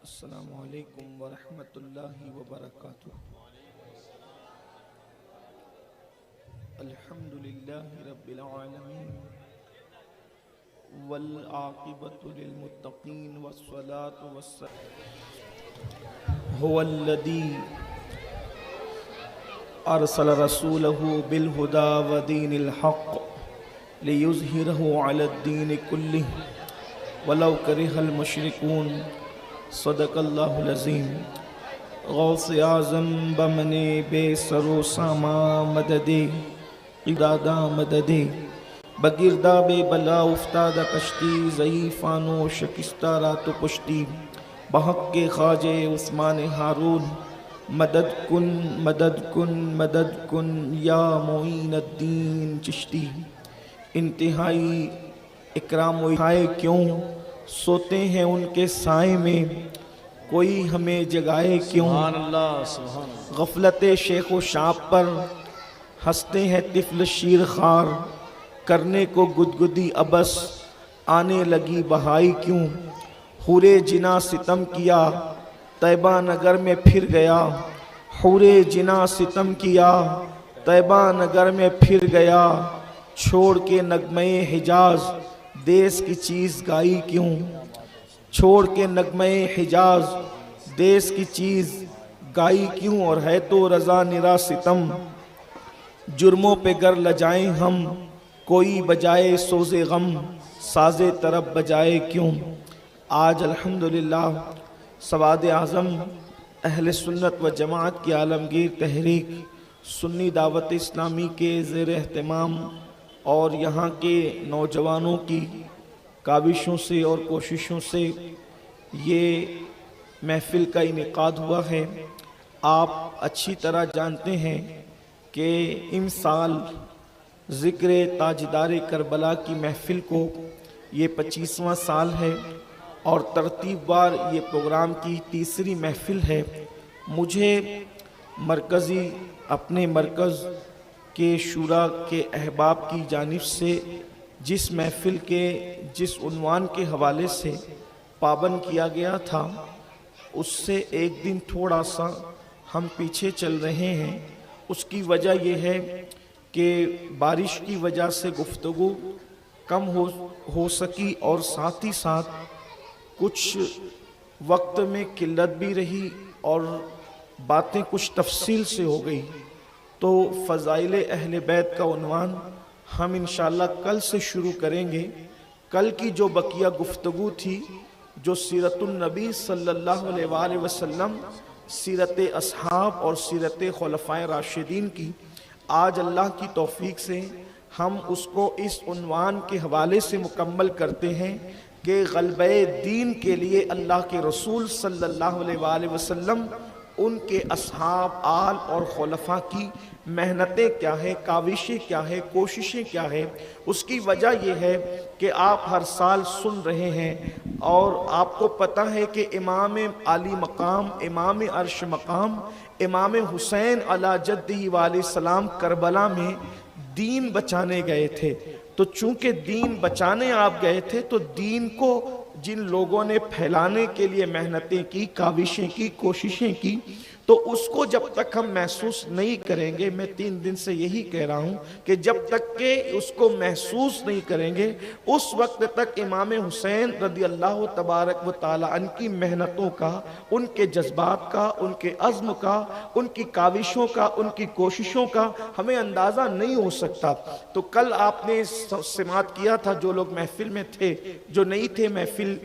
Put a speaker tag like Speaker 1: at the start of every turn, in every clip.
Speaker 1: السلام علیکم ورحمۃ اللہ وبرکاتہ۔ الحمد للہ رب العالمین والعاقبۃ للمتقین والصلاة والسلام هو الذی ارسل رسولہ بالہدی ودین الحق لیظہرہ علی الدین کلہ ولو کرہ المشرکون۔ صدق اللہ العظیم۔ غوث اعظم بمنے بے سرو ساما مددے دادا مددے بگردہ بے بلا افتادہ کشتی ضعیفان و شکستہ رات و پشتی بحق کے خواجے عثمان ہارون مدد کن مدد کن مدد کن یا معین الدین چشتی۔ انتہائی اکرام و اٹھائے کیوں سوتے ہیں ان کے سائے میں، کوئی ہمیں جگائے کیوں۔
Speaker 2: سبحان اللہ سبحان اللہ۔
Speaker 1: غفلت شیخ و شاب پر ہنستے ہیں طفل شیر خوار، کرنے کو گدگدی ابس آنے لگی بہائی کیوں۔ حور جنا ستم کیا طیبہ نگر میں پھر گیا، حور جنا ستم کیا طیبہ نگر میں پھر گیا، چھوڑ کے نغمے حجاز دیس کی چیز گائی کیوں۔ چھوڑ کے نغمے حجاز دیس کی چیز گائی کیوں، اور ہے تو رضا نرا ستم جرموں پہ گر لجائیں ہم، کوئی بجائے سوز غم ساز طرب بجائے کیوں۔ آج الحمدللہ سواد اعظم اہل سنت و جماعت کی عالمگیر تحریک سنی دعوت اسلامی کے زیر اہتمام اور یہاں کے نوجوانوں کی کاوشوں سے اور کوششوں سے یہ محفل کا انعقاد ہوا ہے۔ آپ اچھی طرح جانتے ہیں کہ ان سال ذکر تاجدار کربلا کی محفل کو یہ 25واں سال ہے اور ترتیب وار یہ پروگرام کی تیسری محفل ہے۔ مجھے مرکزی اپنے مرکز کے شورا کے احباب کی جانب سے جس محفل کے جس عنوان کے حوالے سے پابند کیا گیا تھا اس سے ایک دن تھوڑا سا ہم پیچھے چل رہے ہیں۔ اس کی وجہ یہ ہے کہ بارش کی وجہ سے گفتگو کم ہو سکی اور ساتھ ہی ساتھ کچھ وقت میں قلت بھی رہی اور باتیں کچھ تفصیل سے ہو گئی۔ تو فضائل اہل بیت کا عنوان ہم انشاءاللہ کل سے شروع کریں گے۔ کل کی جو بقیہ گفتگو تھی جو سیرت النبی صلی اللہ علیہ وآلہ وسلم، سیرت اصحاب اور سیرت خلفائے راشدین کی، آج اللہ کی توفیق سے ہم اس کو اس عنوان کے حوالے سے مکمل کرتے ہیں کہ غلبہ دین کے لیے اللہ کے رسول صلی اللہ علیہ وآلہ وسلم، ان کے اصحاب آل اور خلفاء کی محنتیں کیا ہے، کاوشیں کیا ہے، کوششیں کیا ہے۔ اس کی وجہ یہ ہے کہ آپ ہر سال سن رہے ہیں اور آپ کو پتہ ہے کہ امام عالی مقام، امام عرش مقام، امام حسین علی جدہ وعلیہ السلام کربلا میں دین بچانے گئے تھے۔ تو چونکہ دین بچانے آپ گئے تھے تو دین کو جن لوگوں نے پھیلانے کے لیے محنتیں کی، کاوشیں کی، کوششیں کی، تو اس کو جب تک ہم محسوس نہیں کریں گے، میں 3 دن سے یہی کہہ رہا ہوں کہ جب تک کہ اس کو محسوس نہیں کریں گے اس وقت تک امام حسین رضی اللہ تبارک و تعالی عنہ کی محنتوں کا، ان کے جذبات کا، ان کے عزم کا، ان کی کاوشوں کا، ان کی کوششوں کا ہمیں اندازہ نہیں ہو سکتا۔ تو کل آپ نے سماعت کیا تھا، جو لوگ محفل میں تھے، جو نہیں تھے محفل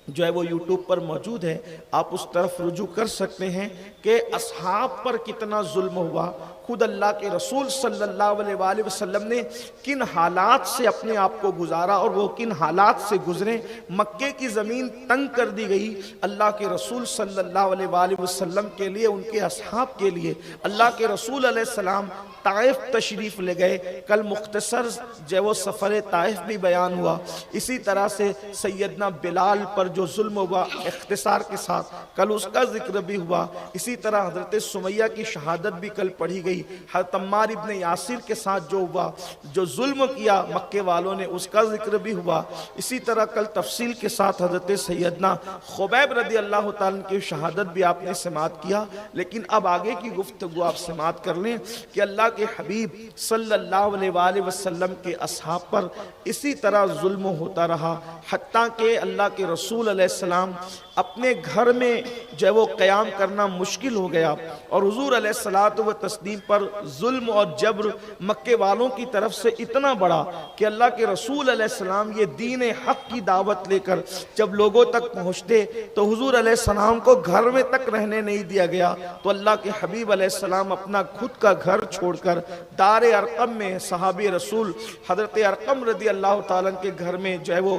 Speaker 1: جو ہے وہ یوٹیوب پر موجود ہے، آپ اس طرف رجوع کر سکتے ہیں کہ اصحاب پر کتنا ظلم ہوا۔ خود اللہ کے رسول صلی اللہ علیہ وآلہ وسلم نے کن حالات سے اپنے آپ کو گزارا اور وہ کن حالات سے گزرے۔ مکے کی زمین تنگ کر دی گئی اللہ کے رسول صلی اللہ علیہ وآلہ وسلم کے لیے، ان کے اصحاب کے لیے۔ اللہ کے رسول علیہ السلام طائف تشریف لے گئے، کل مختصر جو وہ سفر طائف بھی بیان ہوا۔ اسی طرح سے سیدنا بلال پر جو ظلم ہوا اختصار کے ساتھ کل اس کا ذکر بھی ہوا۔ اسی طرح حضرت سمیہ کی شہادت بھی کل پڑھی گئی۔ گئی. حضرت عمار ابن یاسر کے ساتھ جو ہوا, جو ظلم کیا مکے والوں نے, اس کا ذکر بھی ہوا. اسی طرح کل تفصیل کے ساتھ حضرت سیدنا خبیب رضی اللہ تعالیٰ کی شہادت بھی آپ نے سماعت کیا. لیکن اب آگے کی گفتگو آپ سماعت کر لیں کہ اللہ کے حبیب صلی اللہ علیہ وآلہ وسلم کے اصحاب پر اسی طرح ظلم ہوتا رہا, حتیٰ کہ اللہ کے رسول علیہ السلام اپنے گھر میں جو ہے وہ قیام کرنا مشکل ہو گیا, اور حضور علیہ الصلوۃ والتسلیم پر ظلم اور جبر مکے والوں کی طرف سے اتنا بڑا کہ اللہ کے رسول علیہ السلام یہ دین حق کی دعوت لے کر جب لوگوں تک پہنچتے تو حضور علیہ السلام کو گھر میں تک رہنے نہیں دیا گیا. تو اللہ کے حبیب علیہ السلام اپنا خود کا گھر چھوڑ کر دار ارقم میں صحابی رسول حضرت ارقم رضی اللہ تعالیٰ کے گھر میں جو ہے وہ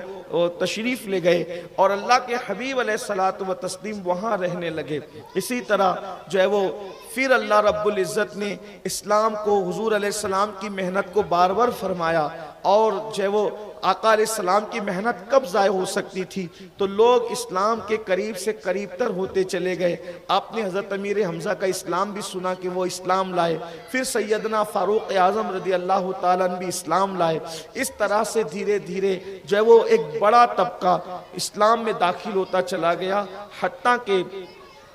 Speaker 1: تشریف لے گئے, اور اللہ کے حبیب علیہ الصلوۃ والتسلیم وہاں رہنے لگے. اسی طرح جو ہے وہ پھر اللہ رب العزت نے اسلام کو, حضور علیہ السلام کی محنت کو بار بار فرمایا, اور جو ہے وہ آقا علیہ السلام کی محنت کب ضائع ہو سکتی تھی, تو لوگ اسلام کے قریب سے قریب تر ہوتے چلے گئے. آپ نے حضرت امیر حمزہ کا اسلام بھی سنا کہ وہ اسلام لائے, پھر سیدنا فاروق اعظم رضی اللہ تعالیٰ عنہ بھی اسلام لائے. اس طرح سے دھیرے دھیرے جو ہے وہ ایک بڑا طبقہ اسلام میں داخل ہوتا چلا گیا, حتیٰ کہ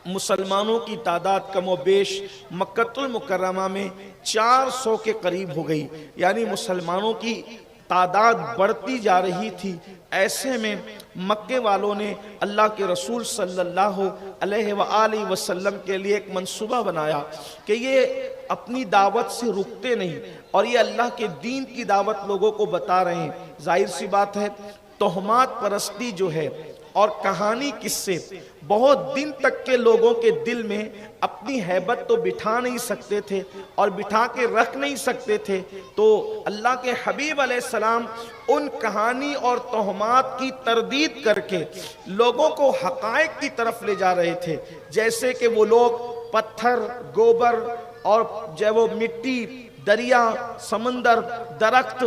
Speaker 1: مسلمانوں کی تعداد کم و بیش مکہ المکرمہ میں 400 کے قریب ہو گئی. یعنی مسلمانوں کی تعداد بڑھتی جا رہی تھی. ایسے میں مکے والوں نے اللہ کے رسول صلی اللہ علیہ وآلہ وسلم کے لیے ایک منصوبہ بنایا کہ یہ اپنی دعوت سے رکتے نہیں, اور یہ اللہ کے دین کی دعوت لوگوں کو بتا رہے ہیں. ظاہر سی بات ہے, توہمات پرستی جو ہے اور کہانی قصے بہت دن تک کے لوگوں کے دل میں اپنی ہیبت تو بٹھا نہیں سکتے تھے اور بٹھا کے رکھ نہیں سکتے تھے. تو اللہ کے حبیب علیہ السلام ان کہانی اور توہمات کی تردید کر کے لوگوں کو حقائق کی طرف لے جا رہے تھے. جیسے کہ وہ لوگ پتھر, گوبر اور جو ہے وہ مٹی, دریا, سمندر, درخت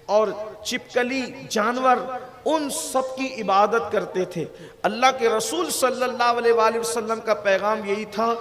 Speaker 1: اور چپکلی جانور, ان سب کی عبادت کرتے تھے. اللہ کے رسول صلی اللہ علیہ وآلہ وسلم کا پیغام یہی تھا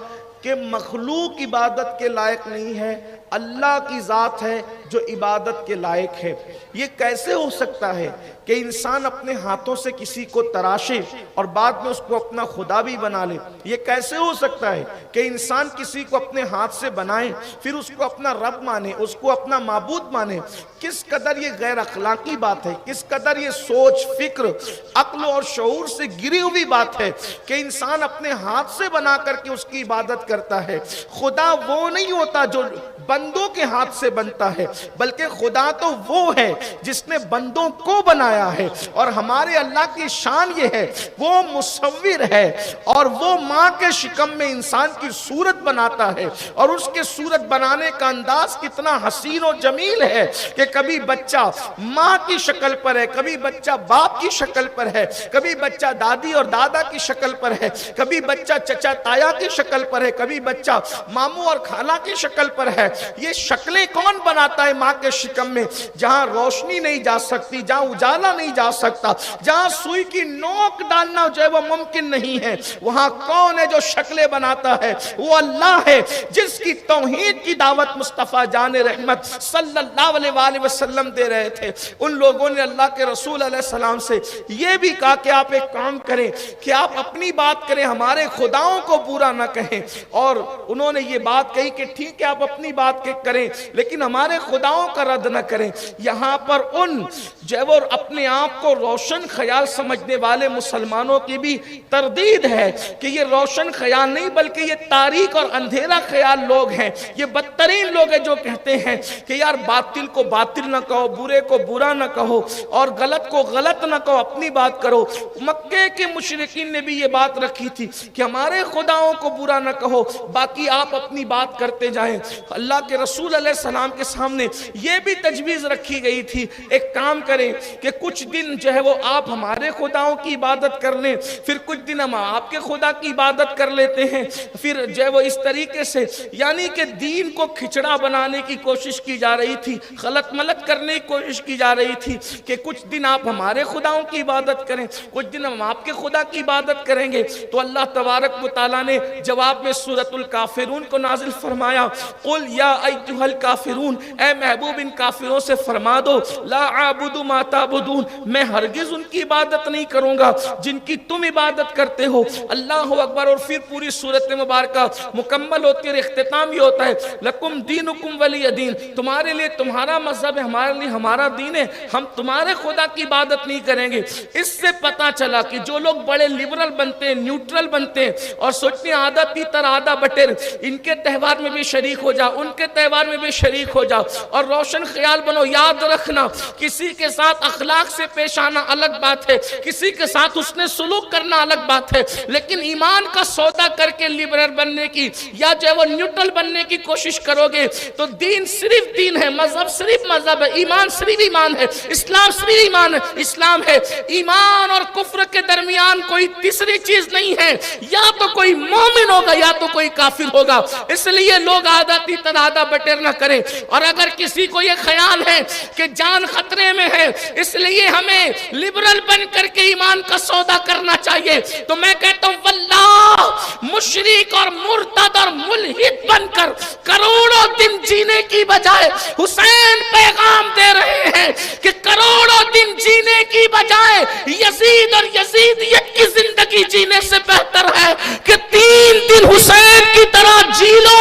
Speaker 1: کہ مخلوق عبادت کے لائق نہیں ہے, اللہ کی ذات ہے جو عبادت کے لائق ہے. یہ کیسے ہو سکتا ہے کہ انسان اپنے ہاتھوں سے کسی کو تراشے اور بعد میں اس کو اپنا خدا بھی بنا لے؟ یہ کیسے ہو سکتا ہے کہ انسان کسی کو اپنے ہاتھ سے بنائے پھر اس کو اپنا رب مانے, اس کو اپنا معبود مانے؟ کس قدر یہ غیر اخلاقی بات ہے, کس قدر یہ سوچ, فکر, عقل اور شعور سے گری ہوئی بات ہے کہ انسان اپنے ہاتھ سے بنا کر کے اس کی عبادت کرتا ہے. خدا وہ نہیں ہوتا جو بندوں کے ہاتھ سے بنتا ہے, بلکہ خدا تو وہ ہے جس نے بندوں کو بنایا ہے. اور ہمارے اللہ کی شان یہ ہے, وہ مصور ہے اور وہ ماں کے شکم میں انسان کی صورت بناتا ہے, اور اس کے صورت بنانے کا انداز کتنا حسین و جمیل ہے کہ کبھی بچہ ماں کی شکل پر ہے, کبھی بچہ باپ کی شکل پر ہے, کبھی بچہ دادی اور دادا کی شکل پر ہے, کبھی بچہ چچا تایا کی شکل پر ہے, کبھی بچہ ماموں اور خالہ کی شکل پر ہے. یہ شکلیں کون بناتا ہے ماں کے شکم میں؟ جہاں روشنی نہیں جا سکتی, جہاں اجالا نہیں جا سکتا, جہاں سوئی کی نوک ڈالنا جو ہے وہ ممکن نہیں ہے, وہاں کون ہے جو شکلیں بناتا ہے؟ وہ اللہ ہے جس کی توحید کی دعوت مصطفیٰ جان رحمت صلی اللہ علیہ وآلہ وسلم دے رہے تھے. ان لوگوں نے اللہ کے رسول علیہ السلام سے یہ بھی کہا کہ آپ ایک کام کریں کہ آپ اپنی بات کریں, ہمارے خداؤں کو برا نہ کہیں. اور انہوں نے یہ بات کہی کہ ٹھیک ہے آپ اپنی بات کریں لیکن ہمارے خداؤں کا رد نہ کریں. یہاں پر ان جو ہے وہ اپنے آپ کو روشن خیال سمجھنے والے مسلمانوں کی بھی تردید ہے کہ یہ روشن خیال نہیں بلکہ یہ تاریک اور اندھیرا خیال لوگ ہیں. یہ بدترین لوگ ہیں جو کہتے ہیں کہ یار باطل کو باطل نہ کہو, برے کو برا نہ کہو اور غلط کو غلط نہ کہو, اپنی بات کرو. مکے کے مشرکین نے بھی یہ بات رکھی تھی کہ ہمارے خداؤں کو برا نہ کہو, باقی آپ اپنی بات کرتے جائیں. اللہ کے رسول علیہ السلام کے سامنے یہ بھی تجویز رکھی گئی تھی، ایک کام کریں کہ کچھ دن جو ہے وہ آپ ہمارے خداؤں کی عبادت کر لیں، پھر کچھ دن ہم آپ کے خدا کی عبادت کر لیتے ہیں، پھر جو ہے وہ اس طریقے سے، یعنی کہ دین کو کھچڑا بنانے کی کوشش کی جا رہی تھی، غلط ملت کرنے کی کوشش کی جا رہی تھی کہ کچھ دن آپ ہمارے خداؤں کی عبادت کریں، کچھ دن ہم آپ کے خدا کی عبادت کریں گے۔ تو اللہ تبارک و تعالیٰ نے جواب میں سورۃ الکافرون کو نازل فرمایا، قل یا ایھا الکافرون، اے محبوب ان کافروں سے فرما دو، لا اعبد ما تعبدون، میں ہرگز ان کی عبادت نہیں کروں گا جن کی تم عبادت کرتے ہو۔ اللہ اکبر۔ اور پھر پوری سورت مبارکہ مکمل ہوتی ہے اور اختتام یہ ہوتا ہے، لکم دینکم ولی دین، تمہارے لیے تمہارا مذہب ہے، ہمارے لیے ہمارا دین ہے، ہم تمہارے خدا کی عبادت نہیں کریں گے۔ اس سے پتہ چلا کہ جو لوگ بڑے لبرل بنتے ہیں، نیوٹرل بنتے ہیں اور سوچتے ہیں آدھا تیتر آدھا بٹر، ان کے تہوار میں بھی شریک ہو جاؤ، ان کے تہوار میں بھی شریک ہو جاؤ اور روشن خیال بنو۔ یاد رکھنا، کسی کے ساتھ اخلاق سے پیش آنا الگ بات ہے، کسی کے ساتھ اس نے سلوک کرنا الگ بات ہے، لیکن ایمان کا سودا کر کے لبرل بننے کی یا جو ہے وہ نیوٹرل بننے کی کوشش کرو گے تو دین صرف دین ہے، مذہب صرف مذہب ہے، ایمان صرف ایمان ہے، اسلام صرف ایمان ہے، اسلام ہے۔ ایمان اور کفر کے درمیان کوئی تیسری چیز نہیں ہے، یا تو کوئی مومن ہوگا یا تو کوئی کافر ہوگا۔ اس لیے لوگ آدھا تیتر آدھا بٹر نہ کریں، اور اگر کسی کو یہ خیال ہے کہ جان خطرے میں ہے اس لیے ہمیں لبرل بن کر کے ایمان کا سودا کرنا چاہیے، تو میں کہتا ہوں واللہ مشرک اور مرتد اور ملحد بن کر کروڑوں دن جینے کی بجائے حسین پیغام دے رہے ہیں کہ کروڑوں دن جینے کی بجائے یزید اور یزیدیت کی زندگی جینے سے بہتر ہے کہ 3 دن حسین کی طرح جی لو،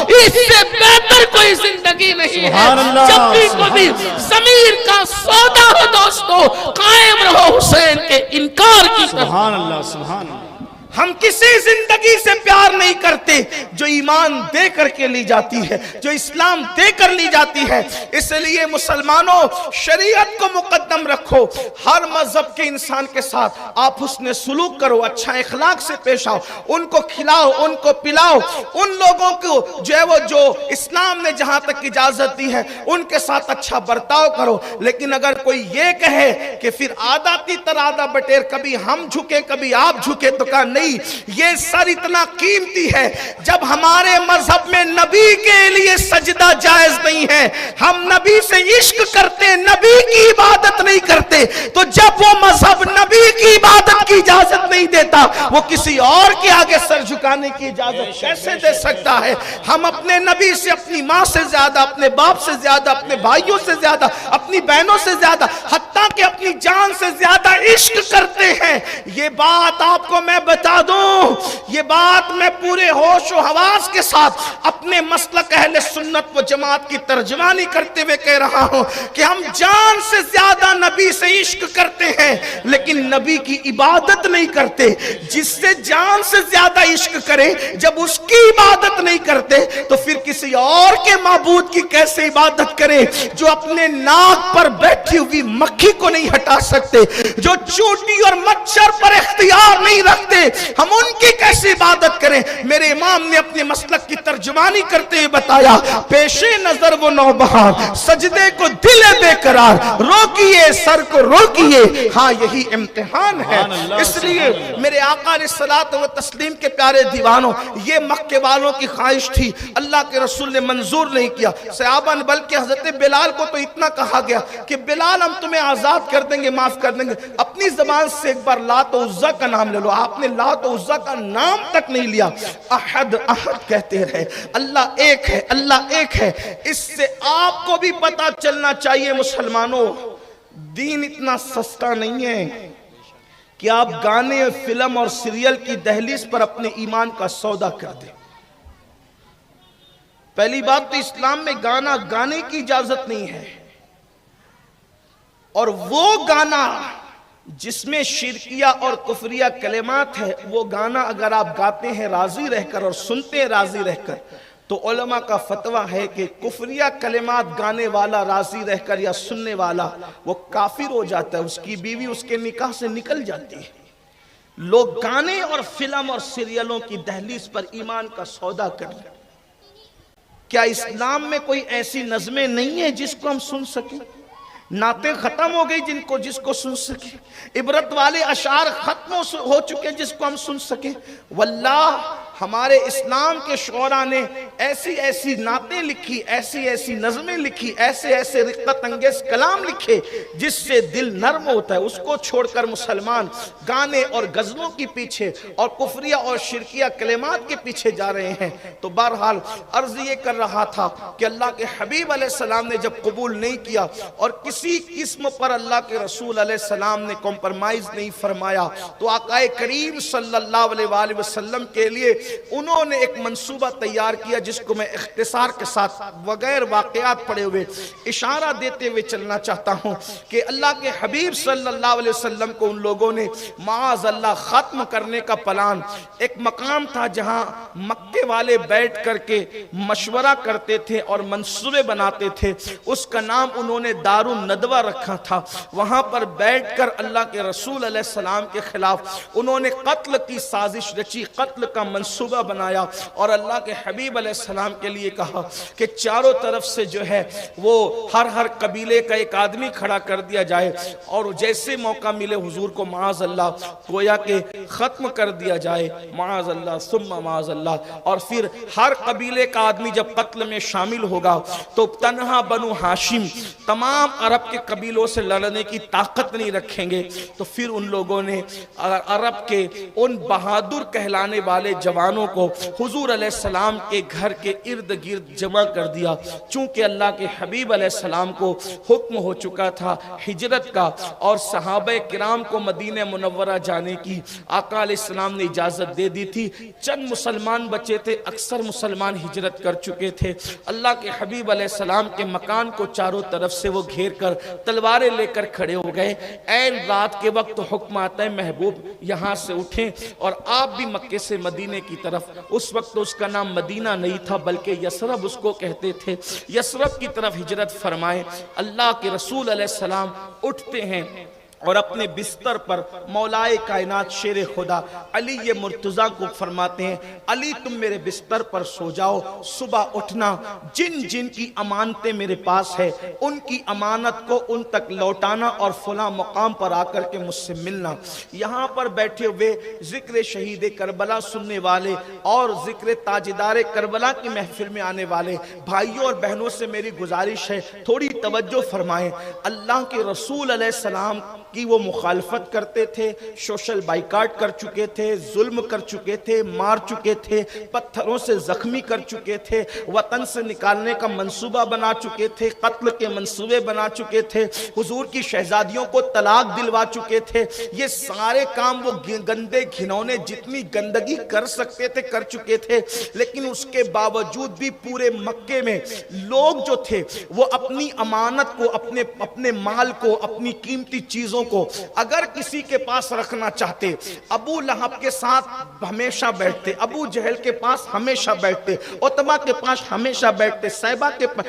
Speaker 1: اس سے بہتر کوئی زندگی نہیں ہے۔ جب بھی کوئی ضمیر کا سودا ہو دوستو، قائم رہو حسین کے انکار کی طرف۔
Speaker 2: سبحان اللہ، سبحان اللہ۔
Speaker 1: ہم کسی زندگی سے پیار نہیں کرتے جو ایمان دے کر کے لی جاتی ہے، جو اسلام دے کر لی جاتی ہے۔ اس لیے مسلمانوں شریعت کو مقدم رکھو، ہر مذہب کے انسان کے ساتھ آپ حسن سلوک کرو، اچھا اخلاق سے پیش آؤ، ان کو کھلاؤ، ان کو پلاؤ، ان لوگوں کو جو ہے وہ جو اسلام نے جہاں تک اجازت دی ہے ان کے ساتھ اچھا برتاؤ کرو۔ لیکن اگر کوئی یہ کہے کہ پھر آدھا تیتر آدھا بٹیر، کبھی ہم جھکے کبھی آپ جھکے، تو کہا نہیں، یہ سر اتنا قیمتی ہے، جب ہمارے مذہب میں نبی کے لیے سجدہ جائز نہیں ہے، ہم نبی سے عشق کرتے، نبی کی عبادت نہیں کرتے، تو جب وہ مذہب نبی کی عبادت کی اجازت نہیں دیتا، وہ کسی اور کے آگے سر جھکانے کی اجازت کیسے دے سکتا ہے؟ ہم اپنے نبی سے اپنی ماں سے زیادہ، اپنے باپ سے زیادہ، اپنے بھائیوں سے زیادہ، اپنی بہنوں سے زیادہ، حتیٰ کہ اپنی جان سے زیادہ عشق کرتے ہیں۔ یہ بات آپ کو میں بتا دوں، یہ بات میں پورے ہوش و حواس کے ساتھ اپنے مسلک اہل سنت و جماعت کی ترجمانی کرتے ہوئے کہہ رہا ہوں کہ ہم جان سے زیادہ نبی سے عشق کرتے ہیں لیکن نبی کی عبادت نہیں کرتے۔ جس سے جان سے زیادہ عشق کرے جب اس کی عبادت نہیں کرتے تو پھر کسی اور کے معبود کی کیسے عبادت کرے؟ جو اپنے ناک پر بیٹھی ہوئی مکھی کو نہیں ہٹا سکتے، جو چونٹی اور مچھر پر اختیار نہیں رکھتے، ہم ان کی کیسے عبادت کریں؟ میرے امام نے اپنے مسلک کی ترجمانی کرتے ہوئے بتایا، پیش نظر وہ نوبہار، سجدے کو دل بے قرار، روکیے سر کو روکیے، ہاں یہی امتحان ہے۔ اس لیے میرے آقا علیہ الصلوۃ والتسلیم کے پیارے دیوانوں، یہ مکے والوں کی خواہش تھی، اللہ کے رسول نے منظور نہیں کیا۔ صحابہ نے بلکہ حضرت بلال کو تو اتنا کہا گیا کہ بلال ہم تمہیں آزاد کر دیں گے، معاف کر دیں گے، اپنی زبان سے ایک بار لات و عزا کا نام لے لو۔ آپ نے لات و عزا کا نام تک نہیں لیا، احد احد کہتے رہے، اللہ ایک ہے، اللہ ایک ہے۔ اس سے آپ کو بھی پتا چلنا چاہیے مسلمانوں، دین اتنا سستا نہیں ہے کہ آپ گانے، فلم اور سیریل کی دہلیز پر اپنے ایمان کا سودا کر دیں۔ پہلی بات تو اسلام میں گانا گانے کی اجازت نہیں ہے، اور وہ گانا جس میں شرکیہ اور کفریہ کلمات ہے، وہ گانا اگر آپ گاتے ہیں راضی رہ کر اور سنتے ہیں راضی رہ کر، تو علماء کا فتویٰ ہے کہ کفریہ کلمات گانے والا راضی رہ کر یا سننے والا وہ کافر ہو جاتا ہے، اس کی بیوی اس کے نکاح سے نکل جاتی ہے۔ لوگ گانے اور فلم اور سیریلوں کی دہلیز پر ایمان کا سودا کر لیں۔ کیا اسلام میں کوئی ایسی نظمیں نہیں ہیں جس کو ہم سن سکیں؟ نعتیں ختم ہو گئی جس کو سن سکیں، عبرت والے اشعار ختم ہو چکے جس کو ہم سن سکیں۔ واللہ ہمارے اسلام کے شعراء نے ایسی ایسی نعتیں لکھی، ایسی ایسی نظمیں لکھی، ایسے ایسے رقت انگیز کلام لکھے جس سے دل نرم ہوتا ہے۔ اس کو چھوڑ کر مسلمان گانے اور غزلوں کے پیچھے اور کفریہ اور شرکیہ کلمات کے پیچھے جا رہے ہیں۔ تو بہرحال عرض یہ کر رہا تھا کہ اللہ کے حبیب علیہ السلام نے جب قبول نہیں کیا اور کسی قسم پر اللہ کے رسول علیہ السلام نے کمپرمائز نہیں فرمایا، تو آقا کریم صلی اللہ علیہ وآلہ وسلم کے لیے انہوں نے ایک منصوبہ تیار کیا جس کو میں اختصار کے ساتھ بغیر واقعات پڑے ہوئے اشارہ دیتے ہوئے چلنا چاہتا ہوں کہ اللہ کے حبیب صلی اللہ علیہ وسلم کو ان لوگوں نے معاذ اللہ ختم کرنے کا پلان، ایک مقام تھا جہاں مکے والے بیٹھ کر کے مشورہ کرتے تھے اور منصوبے بناتے تھے، اس کا نام انہوں نے دار الندوہ رکھا تھا۔ وہاں پر بیٹھ کر اللہ کے رسول علیہ السلام کے خلاف انہوں نے قتل کی سازش رچی، قتل کا منصوبہ بنایا اور اللہ کے حبیب علیہ السلام کے لیے کہا کہ چاروں طرف سے جو ہے وہ ہر قبیلے کا ایک آدمی کھڑا کر دیا جائے اور جیسے موقع ملے حضور کو معاذ اللہ گویا کہ ختم کر دیا جائے، معاذ اللہ ثم معاذ اللہ۔ اور پھر ہر قبیلے کا آدمی جب قتل میں شامل ہوگا تو تنہا بنو ہاشم تمام عرب کے قبیلوں سے لڑنے کی طاقت نہیں رکھیں گے۔ تو پھر ان لوگوں نے عرب کے ان بہادر کہلانے والے جوانوں کو حضور علیہ السلام کے گھر کے ارد گرد جمع کر دیا۔ چونکہ اللہ کے حبیب علیہ السلام کو حکم ہو چکا تھا ہجرت کا اور صحابہ کرام کو مدینہ منورہ جانے کی، آقا علیہ السلام نے اجازت دے دی تھی۔ چند مسلمان بچے تھے، اکثر مسلمان ہجرت کر چکے تھے۔ اللہ کے حبیب علیہ السلام کے مکان کو چاروں طرف سے وہ گھیر کر تلواریں لے کر کھڑے ہو گئے۔ عین رات کے وقت حکم آتا ہے محبوب یہاں سے اٹھیں اور آپ بھی مکے سے مدینے کی طرف، اس وقت اس کا نام مدینہ نہیں تھا بلکہ یثرب اس کو کہتے تھے، یثرب کی طرف ہجرت فرمائیں۔ اللہ کے رسول علیہ السلام اٹھتے ہیں اور اپنے بستر پر مولائے کائنات شیر خدا علی مرتضیٰ کو فرماتے ہیں، علی تم میرے بستر پر سو جاؤ، صبح اٹھنا، جن جن کی امانتیں میرے پاس ہے ان کی امانت کو ان تک لوٹانا اور فلاں مقام پر آ کر کے مجھ سے ملنا۔ یہاں پر بیٹھے ہوئے ذکر شہید کربلا سننے والے اور ذکر تاجدار کربلا کی محفل میں آنے والے بھائیوں اور بہنوں سے میری گزارش ہے تھوڑی توجہ فرمائیں۔ اللہ کے رسول علیہ السلام کی وہ مخالفت کرتے تھے، سوشل بائیکاٹ کر چکے تھے، ظلم کر چکے تھے، مار چکے تھے، پتھروں سے زخمی کر چکے تھے، وطن سے نکالنے کا منصوبہ بنا چکے تھے، قتل کے منصوبے بنا چکے تھے، حضور کی شہزادیوں کو طلاق دلوا چکے تھے۔ یہ سارے کام وہ گندے گھنونے جتنی گندگی کر سکتے تھے کر چکے تھے، لیکن اس کے باوجود بھی پورے مکے میں لوگ جو تھے وہ اپنی امانت کو، اپنے مال کو، اپنی قیمتی چیزوں کو اگر کسی کے پاس رکھنا چاہتے، ابو لہب کے ساتھ ہمیشہ بیٹھتے، ابو جہل کے پاس ہمیشہ بیٹھتے، عتبہ کے پاس ہمیشہ بیٹھتے،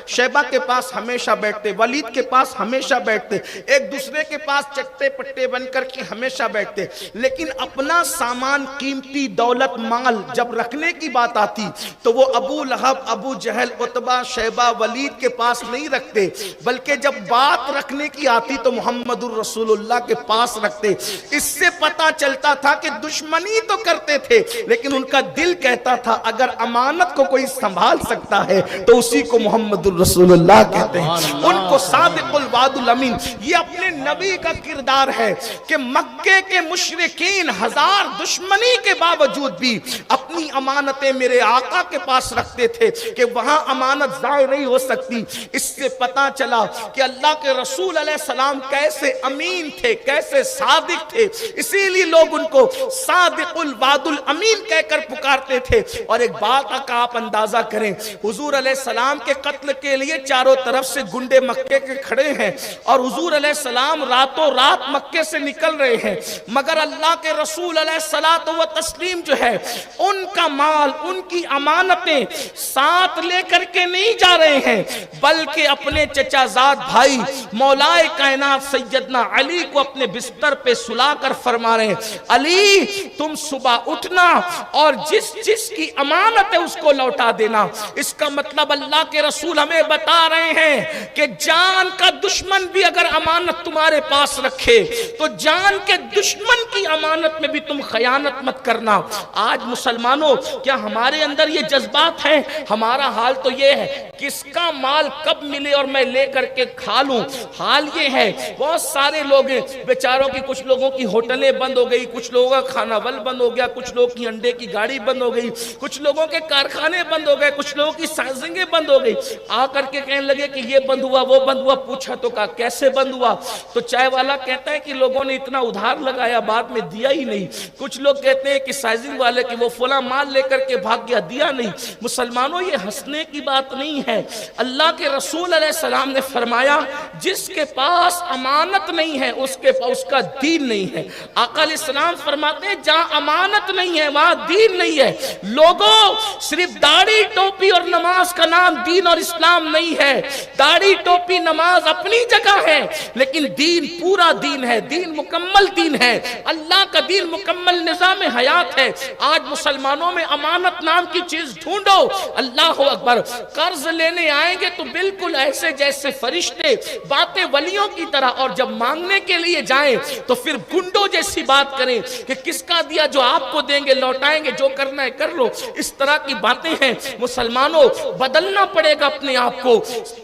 Speaker 1: شیبہ کے پاس ہمیشہ بیٹھتے، ولید کے پاس ہمیشہ بیٹھتے، ایک دوسرے کے پاس چٹے پٹے بن کر کے ہمیشہ بیٹھتے، لیکن اپنا سامان، قیمتی دولت، مال جب رکھنے کی بات آتی تو وہ ابو لہب، ابو جہل، عتبہ، شیبہ، ولید کے پاس نہیں رکھتے، بلکہ جب بات رکھنے کی آتی تو محمد الرسول اللہ کے پاس رکھتے۔ اس سے پتا چلتا تھا کہ دشمنی تو کرتے تھے لیکن ان کا دل کہتا تھا اگر امانت کو کوئی سنبھال سکتا ہے تو اسی کو محمد الرسول اللہ کہتے ہیں، ان کو صادق الوعد الامین۔ یہ اپنے نبی کا کردار ہے کہ مکے کے مشرکین ہزار دشمنی کے باوجود بھی اپنی امانتیں میرے آقا کے پاس رکھتے تھے کہ وہاں امانت ضائع نہیں ہو سکتی۔ اس سے پتا چلا کہ اللہ کے رسول علیہ السلام کیسے امین تھے، کیسے صادق تھے، اسی لیے لوگ ان کو صادق الوعد الامین کہہ کر پکارتے تھے۔ اور ایک بات کا آپ اندازہ کریں، حضور علیہ السلام کے قتل کے لیے چاروں طرف سے گنڈے مکے کے کھڑے ہیں اور حضور علیہ السلام راتوں رات مکے سے نکل رہے ہیں، مگر اللہ کے رسول علیہ السلام و تسلیم جو ہے ان ان کا مال، ان کی امانتیں ساتھ لے کر کے نہیں جا رہے ہیں، بلکہ اپنے چچا زاد بھائی مولائے کائنات سیدنا علی کو اپنے بستر پہ سلا کر فرما رہے ہیں علی تم صبح اٹھنا اور جس جس کی امانت ہے اس کو لوٹا دینا۔ اس کا مطلب اللہ کے رسول ہمیں بتا رہے ہیں کہ جان کا دشمن بھی اگر امانت تمہارے پاس رکھے تو جان کے دشمن کی امانت میں بھی تم خیانت مت کرنا۔ آج مسلمانوں کیا ہمارے اندر یہ جذبات ہیں؟ ہمارا حال تو یہ ہے کس کا مال کب ملے اور میں لے کر کے کھا لوں۔ حال یہ ہے بہت سارے لوگ بیچاروں کی، کچھ لوگوں کی ہوٹلیں بند ہو گئی، کچھ لوگوں کا کھانا ول بند ہو گیا، کچھ لوگوں کی انڈے کی گاڑی بند ہو گئی، کچھ لوگوں کے کارخانے بند ہو گئے، کچھ لوگوں کی سازنگیں بند ہو گئی۔ آ کر کے کہنے لگے کہ یہ بند ہوا وہ بند ہوا، پوچھا تو کہا کیسے بند ہوا؟ تو چائے والا کہتا ہے کہ لوگوں نے اتنا ادھار لگایا بعد میں دیا ہی نہیں۔ کچھ لوگ کہتے ہیں کہ سائزنگ والے کہ وہ فلاں مال لے کر کے بھاگ گیا، دیا نہیں۔ مسلمانوں یہ ہنسنے کی بات نہیں ہے۔ اللہ کے رسول علیہ السلام نے فرمایا جس کے پاس امانت نہیں ہے اس کا دین نہیں ہے۔ آقا علیہ السلام فرماتے ہیں جہاں امانت نہیں ہے وہاں دین نہیں ہے۔ لوگوں صرف داڑھی ٹوپی اور نماز کا نام دین اور اسلام نہیں ہے۔ داڑھی ٹوپی نماز اپنی جگہ ہے لیکن دین پورا دین ہے، دین مکمل دین ہے، اللہ کا دین مکمل نظام حیات ہے۔ آج مسلمانوں میں امانت نام کی چیز ڈھونڈو، اللہ اکبر۔ قرض لینے آئیں گے تو بالکل ایسے جیسے فرشتے، باتیں ولیوں کی طرح، اور جب مانگنے کے لیے جائیں تو پھر گنڈوں جیسی بات کریں کہ کس کا دیا جو آپ کو دیں گے لوٹائیں گے، جو کرنا ہے کر لو۔ اس طرح کی باتیں ہیں۔ مسلمانوں بدلنا پڑے گا اپنے آپ کو۔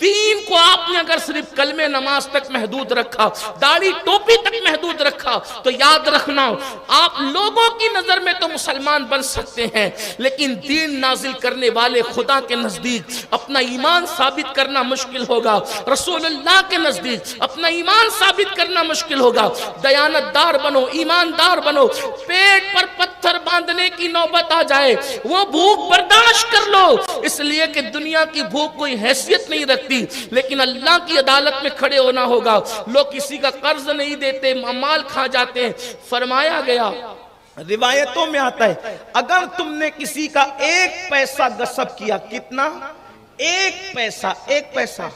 Speaker 1: دین کو آپ نے اگر صرف کلمہ نماز تک محدود رکھا، داڑھی ٹوپی تک محدود رکھا تو یاد رکھنا آپ لوگوں کی نظر میں تو مسلمان بن سکتے ہیں لیکن دین نازل کرنے والے خدا کے نزدیک اپنا ایمان ثابت کرنا مشکل ہوگا، رسول اللہ کے نزدیک اپنا ایمان ثابت کرنا مشکل ہوگا۔ دیانت دار بنو، ایماندار بنو۔ پیٹ پر پتھر باندھنے کی نوبت آ جائے وہ بھوک برداشت کر لو، اس لیے کہ دنیا کی بھوک کوئی حیثیت نہیں رکھتی، لیکن اللہ کی عدالت میں کھڑے ہونا ہوگا۔ لوگ کسی کا قرض نہیں دیتے، مال کھا جاتے ہیں۔ فرمایا گیا روایتوں میں آتا ہے اگر تم نے کسی کا ایک پیسہ غصب کیا، کتنا؟ ایک پیسہ،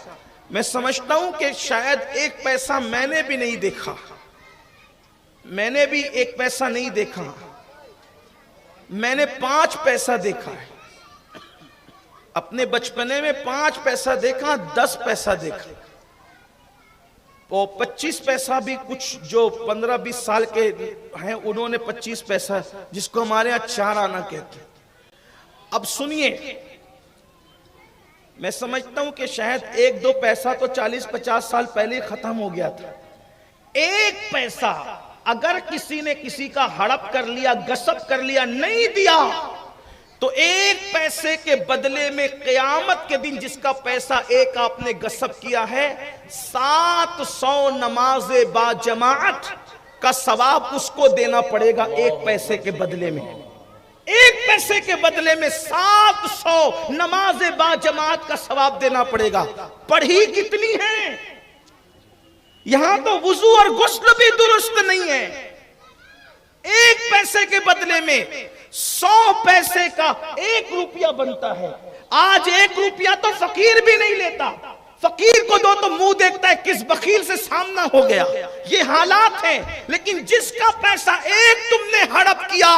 Speaker 1: میں سمجھتا ہوں کہ شاید ایک پیسہ میں نے بھی نہیں دیکھا، میں نے بھی ایک پیسہ نہیں دیکھا، میں نے 5 پیسہ دیکھا ہے اپنے بچپنے میں، 5 پیسہ دیکھا، 10 پیسہ دیکھا، اور 25 پیسہ بھی کچھ جو 15-20 سال کے ہیں انہوں نے 25 پیسہ، جس کو ہمارے ہاں 4 آنا کہتے ہیں۔ اب سنیے، میں سمجھتا ہوں کہ شاید 1-2 پیسہ تو 40-50 سال پہلے ختم ہو گیا تھا۔ ایک پیسہ اگر کسی نے کسی کا ہڑپ کر لیا، غصب کر لیا، نہیں دیا، تو ایک پیسے کے بدلے میں قیامت کے دن جس کا پیسہ ایک آپ نے غصب کیا ہے 700 نماز با جماعت کا ثواب اس کو دینا پڑے گا۔ ایک پیسے کے بدلے میں، ایک پیسے کے بدلے میں 700 نماز با جماعت کا ثواب دینا پڑے گا۔ پڑھی کتنی ہیں؟ یہاں تو وضو اور غسل بھی درست نہیں ہے۔ ایک پیسے کے بدلے میں 100 پیسے کا 1 روپیہ بنتا ہے۔ آج 1 روپیہ تو فقیر بھی نہیں لیتا، فقیر کو دو تو منہ دیکھتا ہے کس بخیل سے سامنا ہو گیا۔ یہ حالات ہیں، لیکن جس کا پیسہ ایک تم نے ہڑپ کیا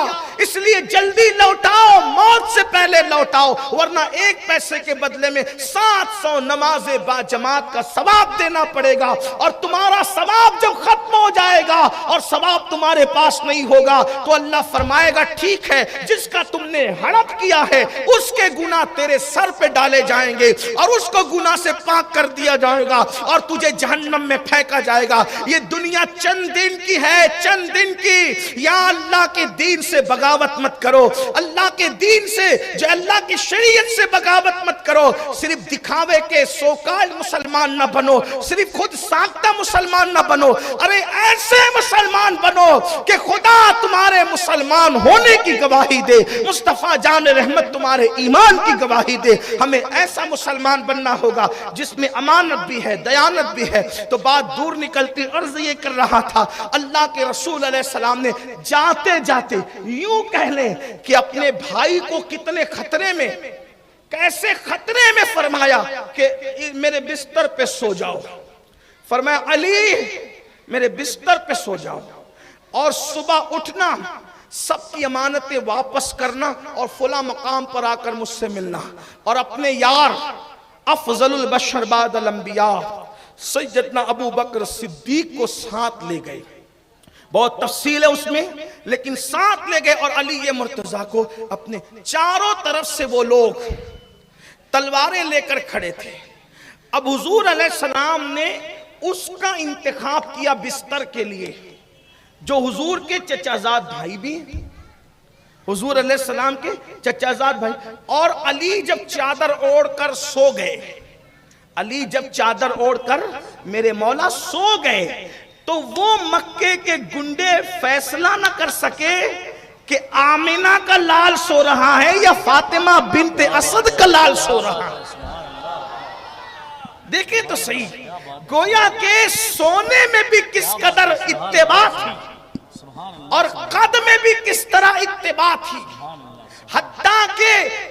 Speaker 1: اس لیے جلدی لوٹاؤ، موت سے پہلے لوٹاؤ، ورنہ ایک پیسے کے بدلے میں 700 نماز با جماعت کا ثواب دینا پڑے گا، اور تمہارا ثواب جب ختم ہو جائے گا اور ثواب تمہارے پاس نہیں ہوگا تو اللہ فرمائے گا ٹھیک ہے، جس کا تم نے ہڑپ کیا ہے اس کے گناہ تیرے سر پہ ڈالے جائیں گے اور اس کو گناہ سے پاک کر دیا جائے گا اور تجھے جہنم میں پھینکا جائے گا۔ یہ دنیا چند دن کی ہے، چند دن کی۔ یا اللہ کے دین سے بغاوت مت کرو، اللہ کے دین سے، جو اللہ کی شریعت سے بغاوت مت کرو۔ صرف دکھاوے کے سوکال مسلمان نہ بنو، صرف خود ساختہ مسلمان نہ بنو، ارے ایسے مسلمان بنو کہ خدا تمہارے مسلمان ہونے کی گواہی دے، مصطفیٰ جان رحمت تمہارے ایمان کی گواہی دے۔ ہمیں ایسا مسلمان بننا ہوگا جس میں امانت بھی ہے، دیانت بھی ہے۔ تو بات دور نکلتی، عرض یہ کر رہا تھا اللہ کے رسول علیہ السلام نے جاتے جاتے یوں یوں کہہ لیں کہ اپنے بھائی کو کتنے خطرے میں، کیسے خطرے میں فرمایا کہ میرے بستر پہ سو جاؤ. فرمایا علی میرے بستر پہ سو جاؤ، اور صبح اٹھنا، سب کی امانتیں واپس کرنا، اور فلاں مقام پر آ کر مجھ سے ملنا. اور اپنے یار افضل البشر بعد الانبیاء سیدنا ابو بکر صدیق کو ساتھ لے گئے. بہت تفصیل ہے اس میں، لیکن ساتھ لے گئے. اور علی مرتضیٰ کو اپنے چاروں طرف سے وہ لوگ تلواریں لے کر کھڑے تھے. اب حضور علیہ السلام نے اس کا انتخاب کیا بستر کے لیے جو حضور کے چچا زاد بھائی بھی، حضور علیہ السلام کے چچا زاد بھائی. اور علی جب چادر اوڑھ کر سو گئے، علی جب چادر اوڑھ کر میرے مولا سو گئے، تو وہ مکے کے گنڈے فیصلہ نہ کر سکے کہ آمنہ کا لال سو رہا ہے یا فاطمہ بنت اسد کا لال سو رہا ہے. دیکھیں تو صحیح، گویا کہ سونے میں بھی کس قدر اتباع تھی اور قد میں بھی کس طرح اتباع تھی. حتیٰ کہ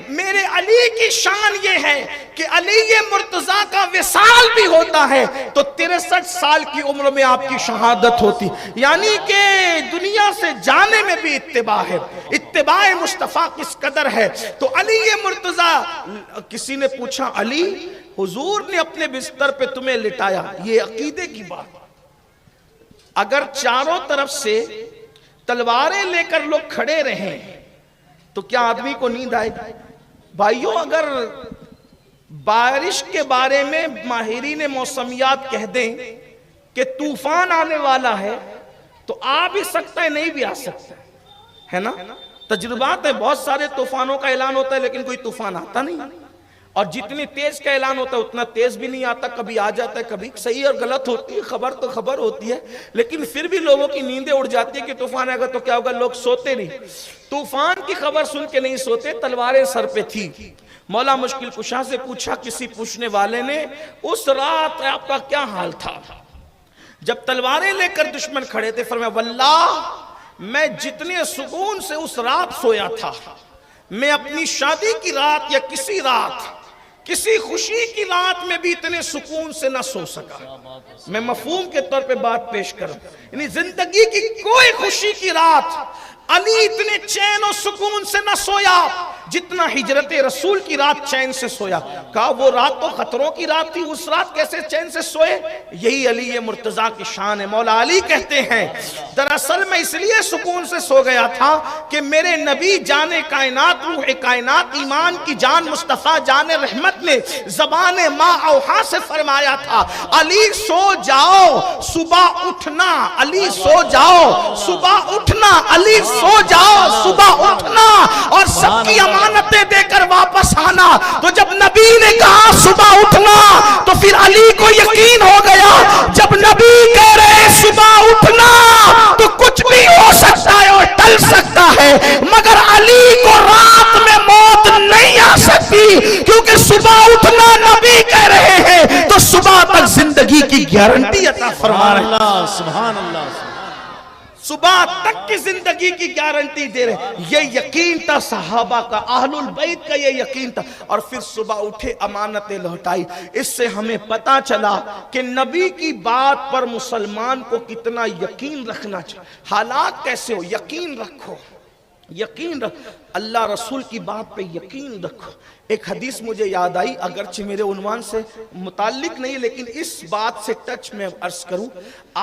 Speaker 1: میرے علی کی شان یہ ہے کہ علی مرتضیٰ کا وصال بھی ہوتا ہے تو 63 سال کی عمر میں آپ کی شہادت ہوتی. یعنی کہ دنیا سے جانے میں بھی اتباع ہے. اتباع مصطفیٰ کس قدر ہے. تو علی مرتضیٰ، کسی نے پوچھا علی حضور نے اپنے بستر پہ تمہیں لٹایا، یہ عقیدے کی بات. اگر چاروں طرف سے تلواریں لے کر لوگ کھڑے رہیں تو کیا آدمی کو نیند آئے گی؟ بھائیوں، اگر بارش کے بارے میں ماہرین موسمیات کہہ دیں کہ طوفان آنے والا ہے تو آ بھی سکتا ہے، نہیں بھی آ سکتا ہے نا. تجربات ہے، بہت سارے طوفانوں کا اعلان ہوتا ہے لیکن کوئی طوفان آتا نہیں، اور جتنی تیز کا اعلان ہوتا ہے اتنا تیز بھی نہیں آتا. کبھی آ جاتا ہے، کبھی صحیح اور غلط ہوتی ہے. خبر تو خبر ہوتی ہے، لیکن پھر بھی لوگوں کی نیندیں اڑ جاتی ہے کہ طوفان آئے گا تو کیا ہوگا. لوگ سوتے نہیں، طوفان کی خبر سن کے نہیں سوتے. تلواریں سر پہ تھی. مولا مشکل کشا سے پوچھا کسی پوچھنے والے نے، اس رات آپ کا کیا حال تھا جب تلواریں لے کر دشمن کھڑے تھے؟ فرمایا واللہ میں جتنے سکون سے اس رات سویا تھا، میں اپنی شادی کی رات یا کسی رات، کسی خوشی کی رات میں بھی اتنے سکون سے نہ سو سکا. میں مفہوم کے طور پہ بات پیش کروں، یعنی زندگی کی کوئی خوشی کی رات علی اتنے چین و سکون سے نہ سویا جتنا ہجرت رسول کی رات چین سے سویا. کہا وہ رات تو خطروں کی رات تھی، اس رات کیسے چین سے سوئے؟ یہی علی مرتضیٰ کی شان ہے. مولا علی کہتے ہیں دراصل میں اس لیے سکون سے سو گیا تھا کہ میرے نبی جان کائنات، روح کائنات، ایمان کی جان مصطفیٰ جان رحمت نے زبان ماں اوحا سے فرمایا تھا علی سو جاؤ صبح اٹھنا، علی سو جاؤ صبح اٹھنا، علی سو جاؤ صبح اٹھنا اور سب کی امانتیں دے کر واپس آنا. تو جب نبی نے کہا صبح اٹھنا تو پھر علی کو یقین ہو گیا جب نبی کہہ رہے صبح اٹھنا تو کچھ بھی ہو سکتا ہے اور ٹل سکتا ہے، مگر علی کو رات میں موت نہیں آ سکتی کیونکہ صبح اٹھنا نبی کہہ رہے ہیں تو صبح تک زندگی کی گارنٹی عطا فرما رہے ہیں.
Speaker 2: سبحان اللہ.
Speaker 1: صبح تک کی زندگی کی گارنٹی دے رہے. یہ یقین تھا صحابہ کا، اہل البیت کا یہ یقین تھا. اور پھر صبح اٹھے امانتیں لوٹائی. اس سے ہمیں پتا چلا کہ نبی کی بات پر مسلمان کو کتنا یقین رکھنا چاہیے. حالات کیسے ہو یقین رکھو، یقین رکھو. اللہ رسول کی بات پہ یقین رکھو. ایک حدیث مجھے یاد آئی، اگرچہ میرے عنوان سے متعلق نہیں لیکن اس بات سے ٹچ میں عرض کروں.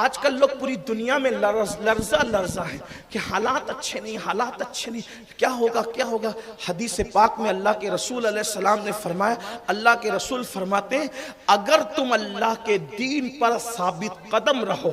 Speaker 1: آج کل لوگ پوری دنیا میں لرزہ ہیں کہ حالات اچھے نہیں، حالات اچھے نہیں، کیا ہوگا کیا ہوگا. حدیث پاک میں اللہ کے رسول علیہ السلام نے فرمایا، اللہ کے رسول فرماتے ہیں اگر تم اللہ کے دین پر ثابت قدم رہو،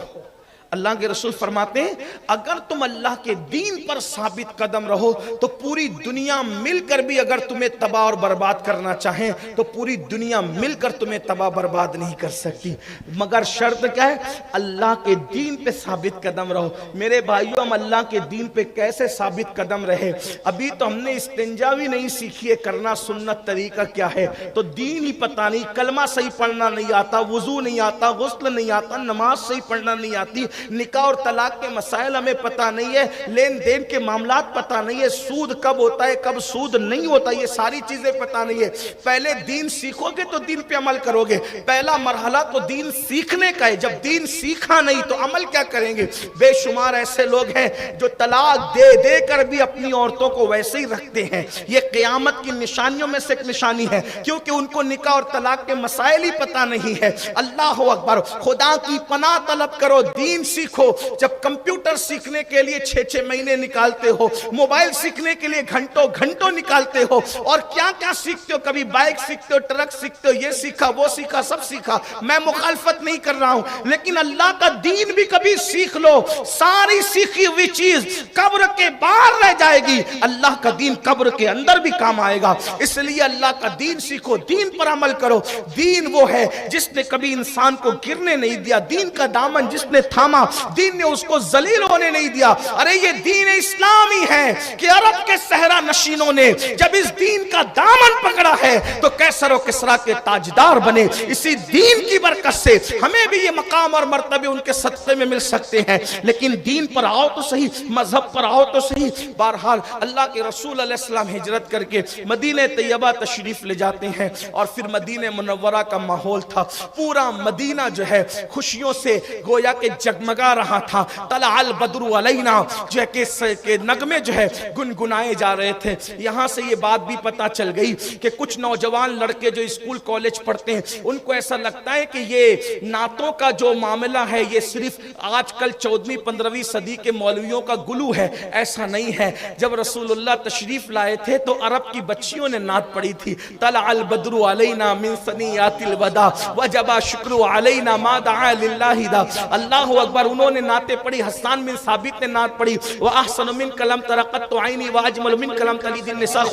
Speaker 1: اللہ کے رسول فرماتے ہیں اگر تم اللہ کے دین پر ثابت قدم رہو تو پوری دنیا مل کر بھی اگر تمہیں تباہ اور برباد کرنا چاہیں تو پوری دنیا مل کر تمہیں تباہ برباد نہیں کر سکتی، مگر شرط کیا ہے؟ اللہ کے دین پہ ثابت قدم رہو. میرے بھائیوں، ہم اللہ کے دین پہ کیسے ثابت قدم رہے؟ ابھی تو ہم نے استنجا بھی نہیں سیکھی ہے، کرنا سنت طریقہ کیا ہے تو دین ہی پتہ نہیں، کلمہ صحیح پڑھنا نہیں آتا، وضو نہیں آتا، غسل نہیں آتا، نماز صحیح پڑھنا نہیں آتی. نکاح اور طلاق کے مسائل ہمیں پتہ نہیں ہے، لین دین کے معاملات پتہ نہیں ہے، سود کب ہوتا ہے کب سود نہیں ہوتا، یہ ساری چیزیں پتہ نہیں ہے۔ پہلے دین سیکھو گے تو دین پہ عمل کرو گے، پہلا مرحلہ تو دین سیکھنے کا ہے، جب دین سیکھا نہیں تو عمل کیا کریں گے؟ بے شمار ایسے لوگ ہیں جو طلاق دے دے کر بھی اپنی عورتوں کو ویسے ہی رکھتے ہیں، یہ قیامت کی نشانیوں میں سے ایک نشانی ہے، کیونکہ ان کو نکاح اور طلاق کے مسائل ہی پتہ نہیں ہے۔ اللہ اکبر، خدا کی پناہ طلب کرو، دین سیکھو۔ جب کمپیوٹر سیکھنے کے لیے 6 مہینے نکالتے ہو، موبائل سیکھنے کے لیے گھنٹوں نکالتے ہو، اور کیا کیا سیکھتے ہو، کبھی بائک سیکھتے ہو، ٹرک سیکھتے ہو، یہ سیکھا وہ سیکھا سب سیکھا، میں مخالفت نہیں کر رہا ہوں، لیکن اللہ کا دین بھی کبھی سیکھ لو۔ ساری سیکھی ہوئی چیز قبر کے باہر رہ جائے گی، اللہ کا دین قبر کے اندر بھی کام آئے گا۔ اس لیے اللہ کا دین سیکھو، دین پر عمل کرو۔ دین وہ ہے جس نے کبھی انسان کو گرنے نہیں دیا، دین کا دامن جس نے تھاما، دین نے اس کو ذلیل ہونے نہیں دیا۔ ارے یہ دین اسلامی ہے کہ عرب کے صحرا نشینوں نے جب اس دین کا دامن پکڑا ہے تو کیسر و کسریٰ کے تاجدار بنے۔ اسی دین کی برکت سے ہمیں بھی یہ مقام اور مرتبے ان کے صدقے میں مل سکتے ہیں، لیکن دین پر آؤ تو صحیح، مذہب پر آؤ تو صحیح۔ بہرحال اللہ کے رسول علیہ السلام ہجرت کر کے مدینہ طیبہ تشریف لے جاتے ہیں، اور پھر مدینہ منورہ کا ماحول تھا، پورا مدینہ جو ہے خوشیوں سے گویا کہ جگمگا رہا تھا۔ طلع البدر علینا جو ہے کہ نغمے جو ہے گنگنائے جا رہے تھے۔ یہاں سے یہ بات بھی پتہ چل گئی کہ کچھ نوجوان لڑکے جو اسکول کالج پڑھتے ہیں ان کو ایسا لگتا ہے کہ یہ نعتوں کا جو معاملہ ہے یہ صرف آج کل 14ویں 15ویں صدی کے مولویوں کا گلو ہے، ایسا نہیں ہے۔ جب رسول اللہ تشریف لائے تھے تو عرب کی بچیوں نے نعت پڑھی تھی، طلع البدر علینا من ثنیات الوداع وجب شکر علینا ما دعا للہ دا۔ اللہ اکبر، انہوں نے نعتیں پڑھی، حسان بن ثابت نے نعت پڑھی، وَأَحْسَنُ مِنْكَ لَمْ تَرَ قَطُّ عَيْنِي وَأَجْمَلُ مِنْكَ لَمْ تَلِدِ النِّسَاءُ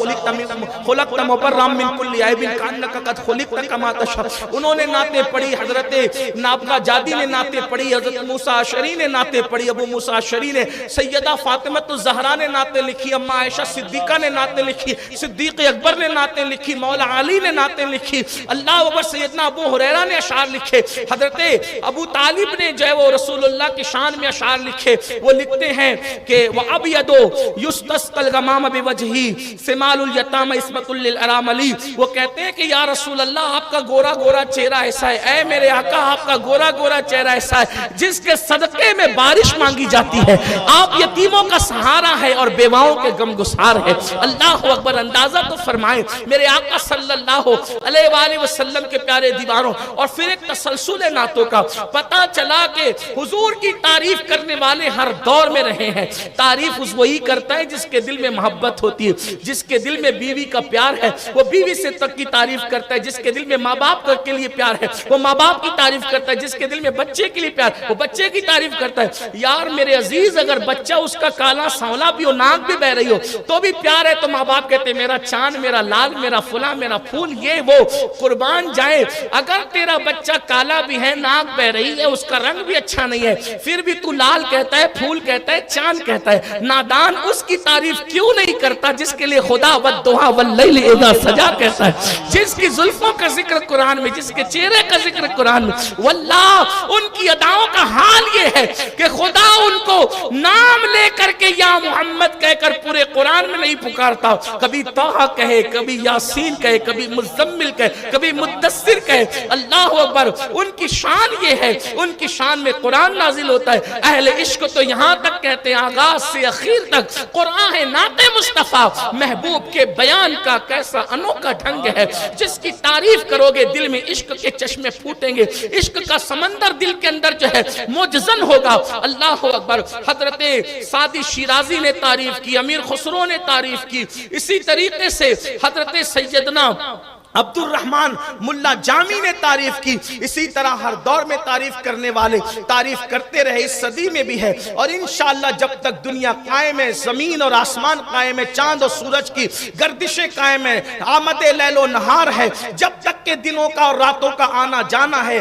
Speaker 1: خُلِقْتَ مُبَرًّا مِنْ كُلِّ عَيْبٍ كَأَنَّكَ قَدْ خُلِقْتَ كَمَا تَشَاءُ۔ انہوں نے نعتیں پڑھی، حضرت نابغہ جادی نے نعتیں پڑھی، حضرت موسیٰ اشعری نے نعتیں پڑھی، ابو موسیٰ اشعری نے، سیدہ فاطمہ الزہرا نے نعتیں لکھی، اماں عائشہ صدیقہ نے نعتیں لکھی، صدیق اکبر نے نعتیں لکھی، مولا علی نے نعتیں لکھی، اللہ اکبر، سیدنا ابو ہریرہ نے اشعار لکھے، حضرت ابو طالب نے جو ہے وہ رسول اللہ کی شان میں اشعار لکھے۔ وہ لکھتے ہیں کہ وَأَبْيَدُ يُسْتَسْقَى الْغَمَامَ بِوَجْهِهِ سِمَالُ الْيَتَامَ عِصْمَةٌ لِلْأَرَامِلِ۔ وہ کہتے ہیں کہ یا رسول اللہ آپ کا گورا گورا چہرہ ایسا ہے، اے میرے آقا آپ کا گورا گورا چہرہ ایسا ہے جس کے صدقے میں بارش مانگی جاتی ہے، آپ یتیموں کا سہارا ہے اور بیواؤں کے غمگسار ہے۔ اللہ اکبر، اندازہ تو فرمائیں میرے آقا صلی اللہ علیہ وآلہ وسلم کے پیارے دیواروں، اور پھر ایک تسلسل نعتوں کا پتہ چلا کہ حضور کی تعریف کرنے والے ہر دور میں رہے ہیں۔ تعریف اس وہی کرتا ہے جس کے دل میں محبت ہوتی ہے، جس کے دل میں بیوی کا پیار ہے وہ بیوی سے تک کی تعریف کرتا ہے، جس کے دل میں ماں باپ کے لیے پیار ہے وہ ماں باپ کی تعریف کرتا ہے، جس کے دل میں بچے کے لیے پیار وہ بچے کی تعریف کرتا ہے۔ یار میرے عزیز، اگر بچہ اس کا کالا سانولا بھی ہو، ناک بھی بہ رہی ہو تو بھی پیار ہے، تو ماں باپ کہتے ہیں میرا چاند، میرا لال، میرا فلاں، میرا پھول، یہ وہ قربان جائے۔ اگر تیرا بچہ کالا بھی ہے، ناک بہ رہی ہے، اس کا رنگ بھی اچھا نہیں ہے، پھر بھی تو لال کہتا ہے، پھول کہتا ہے، چاند کہتا ہے۔ نادان اس کی تعریف کیوں نہیں کرتا جس کے لیے خدا والضحیٰ واللیل اذا سجا کہتا ہے، جس کی زلفوں کا ذکر قرآن میں، جس کے چہرے کا ذکر قرآن میں۔ واللہ ان کی اداؤں کا حال یہ ہے کہ خدا ان کو نام لے کر کے یا محمد کہہ کر پورے قرآن میں نہیں پکارتا، کبھی طٰہٰ کہے، کبھی یاسین کہے، کبھی مزمل کہے، کبھی مدثر کہے۔ اللہ اکبر، ان کی شان یہ ہے، ان کی شان میں قرآن نازل ہوتا ہے۔ اہل عشق تو یہاں تک کہتے ہیں آغاز سے اخیر تک قرآن ہے نعت مصطفیٰ، محبوب کے بیان کا کیسا انوکھا ڈھنگ ہے، جس کی تعریف کرو گے دل میں عشق کے چشمے پھوٹیں گے، عشق کا سمندر دل کے اندر جو ہے مجزن ہوگا۔ اللہ اکبر، حضرت سعدی شیرازی نے تعریف کی، امیر خسرو نے تعریف کی، اسی طریقے سے حضرت سیدنا عبد الرحمن ملا جامی نے تعریف کی، اسی طرح ہر دور میں تعریف کرنے والے تعریف کرتے رہے، اس صدی میں بھی ہے، اور انشاءاللہ جب تک دنیا قائم ہے، زمین اور آسمان قائم ہے، چاند اور سورج کی گردشیں قائم ہے، آمد لیل و نہار ہے، جب تک کہ دنوں کا اور راتوں کا آنا جانا ہے،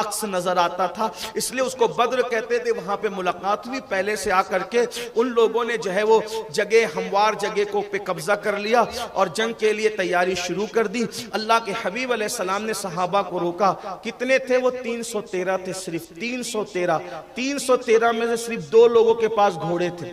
Speaker 1: عکس نظر آتا تھا، اس لیے اس کو بدر کہتے تھے۔ وہاں پہ ملاقات ہوئی، پہلے سے آ کر کے ان لوگوں نے جو ہے وہ جگہ، ہموار جگہ کو پہ قبضہ کر لیا اور جنگ کے لیے تیاری شروع کر دی۔ اللہ کے حبیب علیہ السلام نے صحابہ کو روکا، کتنے تھے وہ؟ 313 تھے، صرف 313 میں سے صرف 2 لوگوں کے پاس گھوڑے تھے،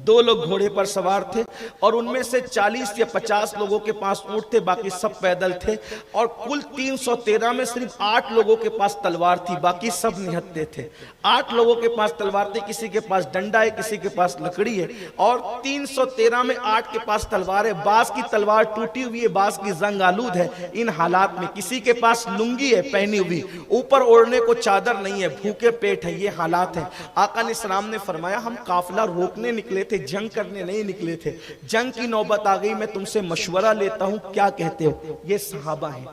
Speaker 1: 2 لوگ گھوڑے پر سوار تھے، اور ان میں سے 40 یا 50 لوگوں کے پاس اونٹ تھے، باقی سب پیدل تھے، اور کل 313 میں صرف 8 لوگوں کے پاس تلوار تھی، باقی سب نہتے تھے۔ 8 لوگوں کے پاس تلوار تھی، کسی کے پاس ڈنڈا ہے، کسی کے پاس لکڑی ہے، اور 313 میں 8 کے پاس تلوار ہے۔ بعض کی تلوار ٹوٹی ہوئی ہے، بعض کی زنگ آلود ہے۔ ان حالات میں کسی کے پاس لنگی ہے پہنی ہوئی، اوپر اوڑھنے کو چادر نہیں ہے، بھوکے پیٹ ہے، یہ حالات ہیں۔ آقا علیہ السلام نے فرمایا ہم قافلہ روکنے نکلے تھے، جنگ کرنے نہیں نکلے تھے، جنگ کی نوبت آ گئی، میں تم سے مشورہ لیتا ہوں، کیا کہتے ہو؟ یہ صحابہ ہیں۔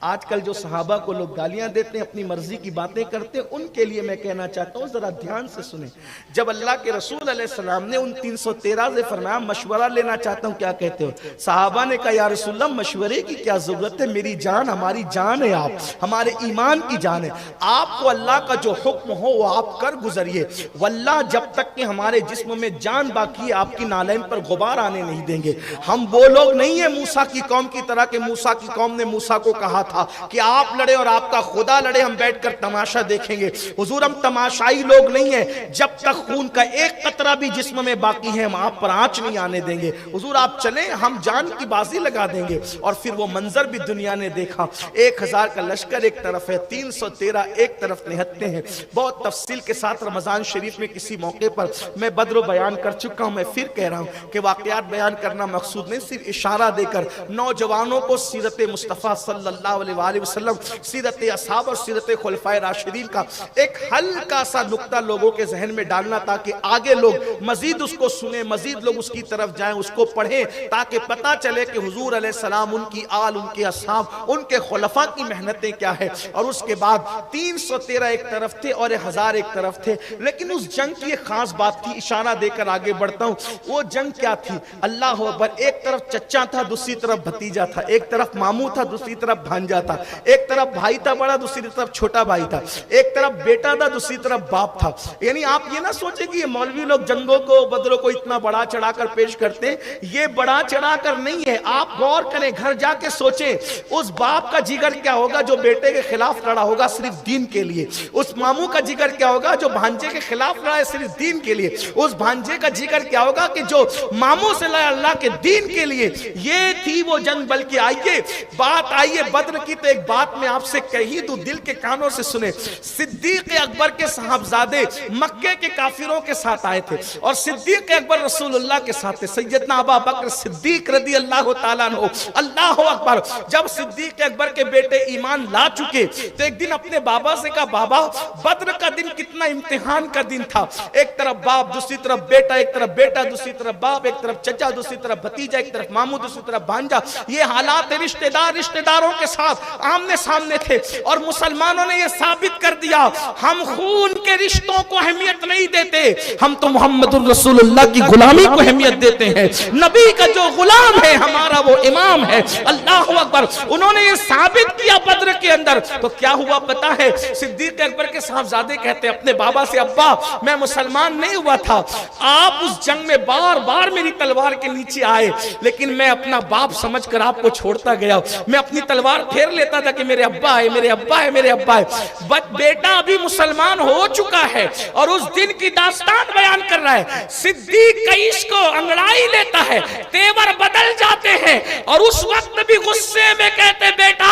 Speaker 1: آج کل جو صحابہ کو لوگ گالیاں دیتے ہیں، اپنی مرضی کی باتیں کرتے ہیں، ان کے لیے میں کہنا چاہتا ہوں ذرا دھیان سے سنیں۔ جب اللہ کے رسول علیہ السلام نے ان 313 سے فرمایا مشورہ لینا چاہتا ہوں، کیا کہتے ہو؟ صحابہ نے کہا یا رسول اللہ مشورے کی کیا ضرورت ہے، میری جان ہماری جان ہے، آپ ہمارے ایمان کی جان ہے، آپ کو اللہ کا جو حکم ہو وہ آپ کر گزریے، واللہ جب تک کہ ہمارے جسم میں جان باقی ہے آپ کی نالین پر غبار آنے نہیں دیں گے۔ ہم وہ لوگ نہیں ہیں موسیٰ کی قوم کی طرح کہ موسیٰ کی قوم نے موسیٰ کو کہا تھا کہ آپ لڑے اور آپ کا خدا لڑے، ہم بیٹھ کر تماشا دیکھیں گے۔ حضور ہم تماشائی لوگ نہیں ہیں، جب تک خون کا ایک قطرہ بھی جسم میں باقی ہے ہم آپ پر آنچ نہیں آنے دیں گے۔ حضور آپ چلیں، ہم جان کی بازی لگا دیں گے۔ اور پھر وہ منظر بھی دنیا نے دیکھا، 1000 کا لشکر ایک طرف ہے، 313 ایک طرف نہتے ہیں۔ بہت تفصیل کے ساتھ رمضان شریف میں کسی موقع پر میں بدر و بیان کر چکا ہوں، میں پھر کہہ رہا ہوں کہ واقعات بیان کرنا مقصود نہیں، صرف اشارہ دے کر نوجوانوں کو سیرت مصطفیٰ صلی اللہ علیہ وسلم، سیرت اصحاب اور سیرت خلفائے راشدین کا ایک ہلکا سا نقطہ لوگوں کے ذہن میں ڈالنا، تاکہ آگے لوگ مزید اس کو سنیں، مزید لوگ اس کی طرف جائیں، اس کو پڑھیں، تاکہ پتہ چلے کہ حضور علیہ السلام، ان کی آل، ان کے اصحاب، ان کے خلفاء کی محنتیں کیا ہے۔ اور اس کے بعد 313 ایک طرف تھے اور 1000 ایک طرف تھے، لیکن اس جنگ کی ایک خاص بات تھی، اشارہ دے کر آگے بڑھتا ہوں۔ وہ جنگ کیا تھی؟ اللہ اکبر، ایک طرف چچا تھا، دوسری طرف بھتیجا تھا، ایک طرف ماموں تھا، دوسری طرف بھانجا تھا، ایک طرف بھائی تھا بڑا، دوسری طرف چھوٹا بھائی تھا، ایک طرف بیٹا تھا، دوسری طرف باپ تھا۔ یعنی آپ یہ نہ سوچیں کہ یہ مولوی لوگ جنگوں کو، بدروں کو اتنا بڑا چڑھا کر پیش کرتے ہیں، یہ بڑا چڑھا کر نہیں ہے۔ آپ غور کریں، گھر جا کے سوچیں، اس باپ کا جگر کیا ہوگا جو بیٹے کے خلاف لڑا ہوگا صرف دین کے لیے، اس ماموں کا جگر کیا ہوگا جو بھانجے کے خلاف لڑا ہے صرف دین کے لیے، اس بھانجے کا جگر کیا ہوگا کہ جو ماموں سے لڑا اللہ کے دین کے لیے۔ یہ تھی وہ جنگ۔ بلکہ آئیے بات آئیے بدر کی، تو ایک بات میں آپ سے کہی تو دل کے کانوں سے سنیں۔ صدیق اکبر کے صاحبزادے مکے کے کافروں کے ساتھ آئے تھے، اور صدیق اکبر رسول اللہ کے ساتھ تھے، سیدنا ابو بکر صدیق رضی اللہ تعالیٰ عنہ۔ اللہ اکبر، جب صدیق اکبر کے بیٹے ایمان لا چکے تو ایک دن اپنے بابا سے کہا بابا بدر کا دن کتنا امتحان کا دن تھا، ایک طرف باپ، دوسری طرف بیٹا، ایک طرف بیٹا، دوسری طرف باپ، ایک طرف چچا، دوسری طرف بھتیجا، ایک طرف ماموں، دوسری طرف بھانجا، یہ حالات رشتہ دار رشتہ داروں کے ساتھ آمنے سامنے تھے۔ اور مسلمانوں نے یہ ثابت کر دیا ہم خون کے رشتوں کو اہمیت نہیں دیتے، ہم تو محمد الرسول اللہ کی غلامی کو اہمیت دیتے ہیں، نبی کا جو غلام ہے ہمارا وہ امام ہے۔ اللہ اکبر، انہوں نے یہ ثابت کیا بدر کے اندر۔ تو کیا ہوا پتا ہے؟ صدیق اکبر کے صاحبزادے کہتے ہیں اپنے بابا سے ابا میں مسلمان نہیں ہوا تھا، آپ اس جنگ میں بار بار میری تلوار کے نیچے آئے، لیکن میں اپنا باپ سمجھ کر آپ کو چھوڑتا گیا، میں اپنی تلوار پھیر لیتا تھا کہ میرے ابا ہے، میرے ابا ہے، میرے ابا ہے۔ بیٹا ابھی مسلمان ہو چکا ہے اور اس دن کی داستان بیان کر رہا ہے، صدیق کا عشق کو انگڑائی لیتا ہے، تیور بدل جاتے ہیں، اور اس وقت بھی غصے میں کہتے بیٹا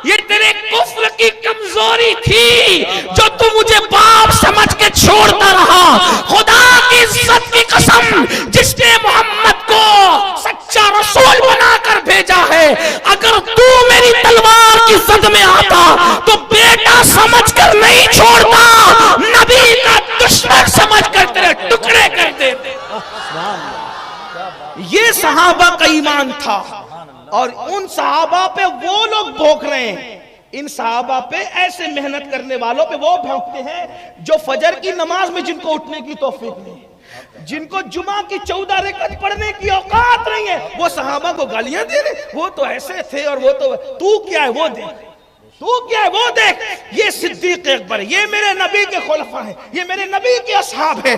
Speaker 1: یہ تیرے کفر کی کمزوری تھی جو تو مجھے باپ سمجھ کے چھوڑتا رہا، خدا کی عزت کی قسم جس نے محمد کو سچا رسول بنا کر بھیجا ہے، اگر تو میری تلوار کی زد میں آتا تو بیٹا سمجھ کر نہیں چھوڑتا، نبی کا دشمن سمجھ کر تیرے ٹکڑے کر دیتے۔ یہ صحابہ کا ایمان تھا، اور ان صحابہ پہ وہ لوگ بھونک رہے ہیں، ان صحابہ پہ ایسے محنت کرنے والوں پہ وہ بھونکتے ہیں جو فجر کی نماز میں جن کو اٹھنے کی توفیق نہیں، جن کو جمعہ کی 14 رکعت پڑھنے کی اوقات نہیں ہے، وہ صحابہ کو گالیاں دے رہے، وہ تو ایسے تھے اور وہ تو کیا ہے وہ دیکھ۔ تو کیا ہے وہ دیکھ، یہ صدیق اکبر، یہ میرے نبی کے خلفاء ہیں، یہ میرے نبی کے اصحاب ہیں.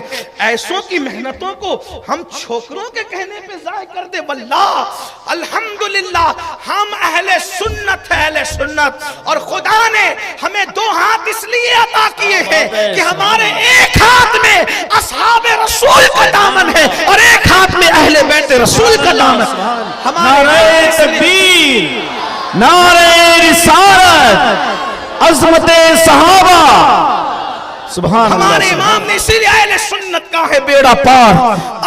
Speaker 1: ایسوں کی محنتوں کو ہم چھوکروں کے کہنے پہ ضائع کر دے. واللہ الحمدللہ ہم اہل سنت ہیں، اہل سنت. اور خدا نے ہمیں 2 ہاتھ اس لیے عطا کیے ہیں کہ ہمارے ایک ہاتھ میں اصحاب رسول کا دامن ہے اور ایک ہاتھ میں اہل بیت رسول کا دامن.
Speaker 2: نعرہ تکبیر، نعرہ رسالت، عظمت صحابہ. سبحان اللہ.
Speaker 1: ہمارے امام نے اسی لیے اہل سنت کا ہے بیڑا پار.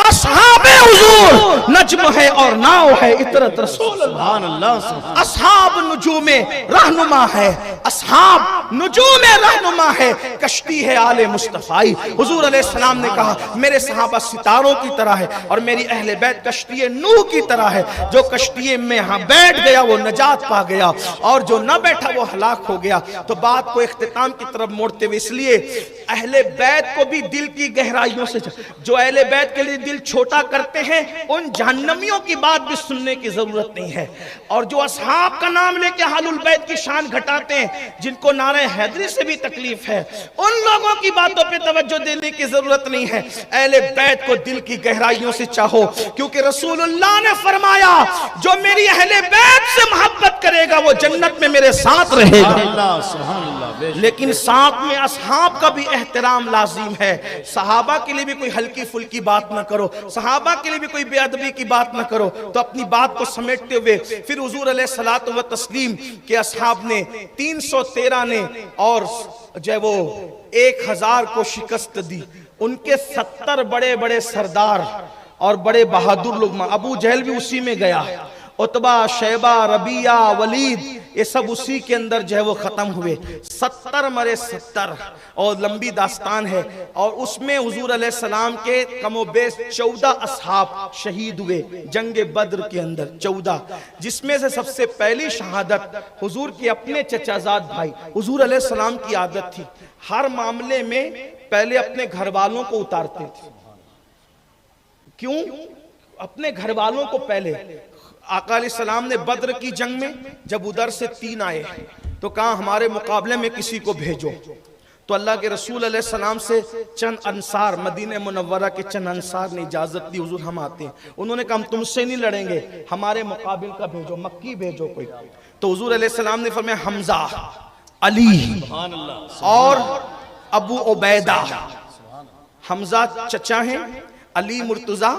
Speaker 1: اصحاب حضور نجم ہے اور ناؤ ہے اطرت رسول.
Speaker 2: سبحان اللہ.
Speaker 1: اصحاب نجوم رہنما ہے، اصحاب نجوم رہنما ہے، کشتی ہے آل مصطفی. حضور علیہ السلام نے کہا میرے صحابہ ستاروں کی طرح ہے اور میری اہل بیت کشتی نوح کی طرح ہے. جو کشتی میں ہاں بیٹھ گیا وہ نجات پا گیا اور جو نہ بیٹھا وہ ہلاک ہو گیا. تو بات کو اختتام کی طرف موڑتے ہوئے اس لیے اہل بیت کو بھی دل کی گہرائیوں سے، جو اہل بیت کے لیے دل چھوٹا کرتے ہیں ان جہنمیوں کی بات بھی سننے کی ضرورت نہیں ہے. اور جو اصحاب کا نام لے کے اہل البیت کی شان گھٹاتے ہیں، جن کو نعرہ حیدری سے بھی تکلیف ہے، ان لوگوں کی باتوں پہ توجہ دینے کی ضرورت نہیں ہے. اہل بیت کو دل کی گہرائیوں سے چاہو، کیونکہ رسول اللہ نے فرمایا جو میری اہل بیت سے محبت کرے گا وہ جنت میں میرے ساتھ رہے گا. لیکن ساتھ میں اصحاب کا بھی احترام لازم ہے. صحابہ کے لیے بھی کوئی ہلکی پھلکی بات نہ کرو، صحابہ کے لیے بھی کوئی بے ادبی کی بات نہ کرو. تو اپنی بات کو سمیٹتے ہوئے پھر حضور علیہ الصلوۃ والتسلیم کے اصحاب نے 313 نے اور جو وہ 1000 کو شکست دی. ان کے 70 بڑے بڑے سردار اور بڑے بہادر لوگ، ابو جہل بھی اسی میں گیا، عتبہ، شیبہ، ربیعہ، ولید، یہ سب اسی کے اندر جو ہے وہ ختم ہوئے. 70 مرے 70 اور لمبی داستان ہے. اور اس میں حضور علیہ السلام کے کم و بیش 14 اصحاب شہید ہوئے جنگ بدر کے اندر. 14 جس میں سے سب سے پہلی شہادت حضور کے اپنے چچا زاد بھائی. حضور علیہ السلام کی عادت تھی ہر معاملے میں پہلے اپنے گھر والوں کو اتارتے تھے. کیوں؟ اپنے گھر والوں کو پہلے. آقا علیہ السلام نے بدر کی جنگ میں جب ادھر سے 3 آئے تو کہا ہمارے مقابلے میں کسی کو بھیجو. تو اللہ کے رسول علیہ السلام سے چند انصار، مدینہ منورہ کے چند انصار نے اجازت دی حضور ہم آتے ہیں. انہوں نے کہا ہم تم سے نہیں لڑیں گے، ہمارے مقابل کا بھیجو، مکی بھیجو کوئی. تو حضور علیہ السلام نے فرمایا حمزہ، علی اور ابو عبیدہ. حمزہ چچا ہیں، علی مرتضیٰ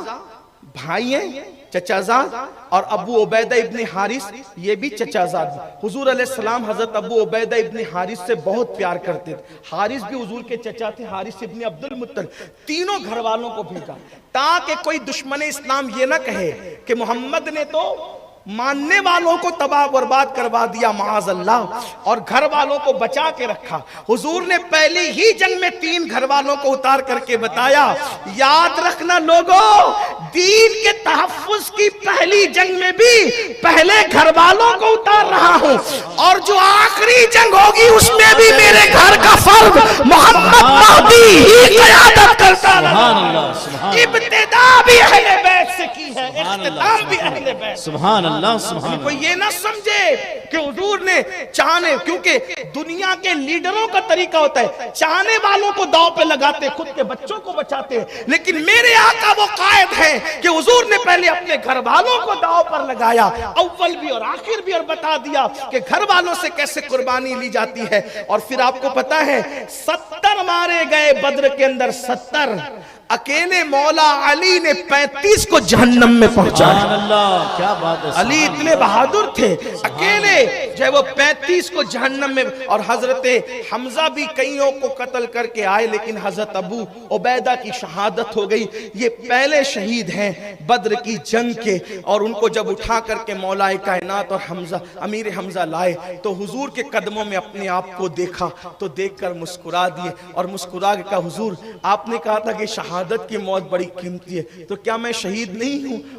Speaker 1: بھائی ہیں چچا زاد، اور ابو عبیدہ ابن حارث یہ بھی چچا زاد. حضور علیہ السلام حضرت ابو عبیدہ ابن حارث سے بہت پیار کرتے تھے. حارث بھی حضور کے چچا تھے، حارث ابن عبد المطلب. تینوں گھر والوں کو بھیجا تاکہ کوئی دشمن اسلام یہ نہ کہے کہ محمد نے تو ماننے والوں کو تباہ برباد کروا دیا معاذ اللہ، اور گھر والوں کو بچا کے رکھا. حضور نے پہلی ہی جنگ میں 3 گھر والوں کو اتار کر کے بتایا یاد رکھنا لوگوں، دین کے تحفظ کی پہلی جنگ میں بھی پہلے گھر والوں کو اتار رہا ہوں، اور جو آخری جنگ ہوگی اس میں بھی میرے گھر کا فرد محمد مہدی ہی قیادت کرتا رہا. ابتدا بھی اہل بیت سے کی ہے، اختتام بھی اہل بیت.
Speaker 2: سبحان اللہ، سبحان اللہ.
Speaker 1: کوئی یہ نہ سمجھے کہ حضور نے چاہنے، کیونکہ دنیا کے لیڈروں کا طریقہ ہوتا ہے چاہنے والوں کو داؤ پہ لگاتے، خود کے بچوں کو بچاتے ہیں. لیکن میرے آقا وہ قائد ہیں کہ حضور نے پہلے اپنے گھر والوں کو داؤ پر لگایا، اول بھی اور آخر بھی، اور بتا دیا کہ گھر والوں سے کیسے قربانی لی جاتی ہے. اور پھر آپ کو پتا ہے 70 مارے گئے بدر کے اندر. 70 اکیلے مولا علی نے 35 کو جہنم میں پہنچایا.
Speaker 2: سبحان اللہ، کیا بات ہے.
Speaker 1: علی اتنے بہادر تھے، اکیلے جو ہے وہ 35 کو جہنم میں. اور حضرت حمزہ بھی کئیوں کو قتل کر کے آئے، لیکن حضرت ابو عبیدہ کی شہادت ہو گئی. یہ پہلے شہید ہیں بدر کی جنگ کے. اور ان کو جب اٹھا کر کے مولا کائنات اور حمزہ امیر حمزہ لائے تو حضور کے قدموں میں اپنے آپ کو دیکھا تو دیکھ کر مسکرا دیے، اور مسکرا کے کہا حضور آپ نے کہا تھا کہ شہادت کی موت بڑی قیمتی ہے، تو کیا میں شہید نہیں ہوں؟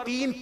Speaker 1: 3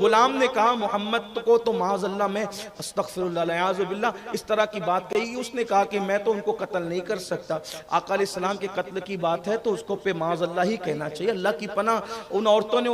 Speaker 1: غلام نے کہا محمد کو تو معاذ اللہ میں استغفر اللہ العیاذ باللہ اس طرح کی بات کہی، اس نے کہا کہ میں تو ان کو قتل نہیں کر سکتا، آقا علیہ السلام کے قتل کی بات ہے تو اس کو پہ معاذ اللہ ہی کہنا چاہیے، اللہ کی پناہ۔ ان عورتوں نے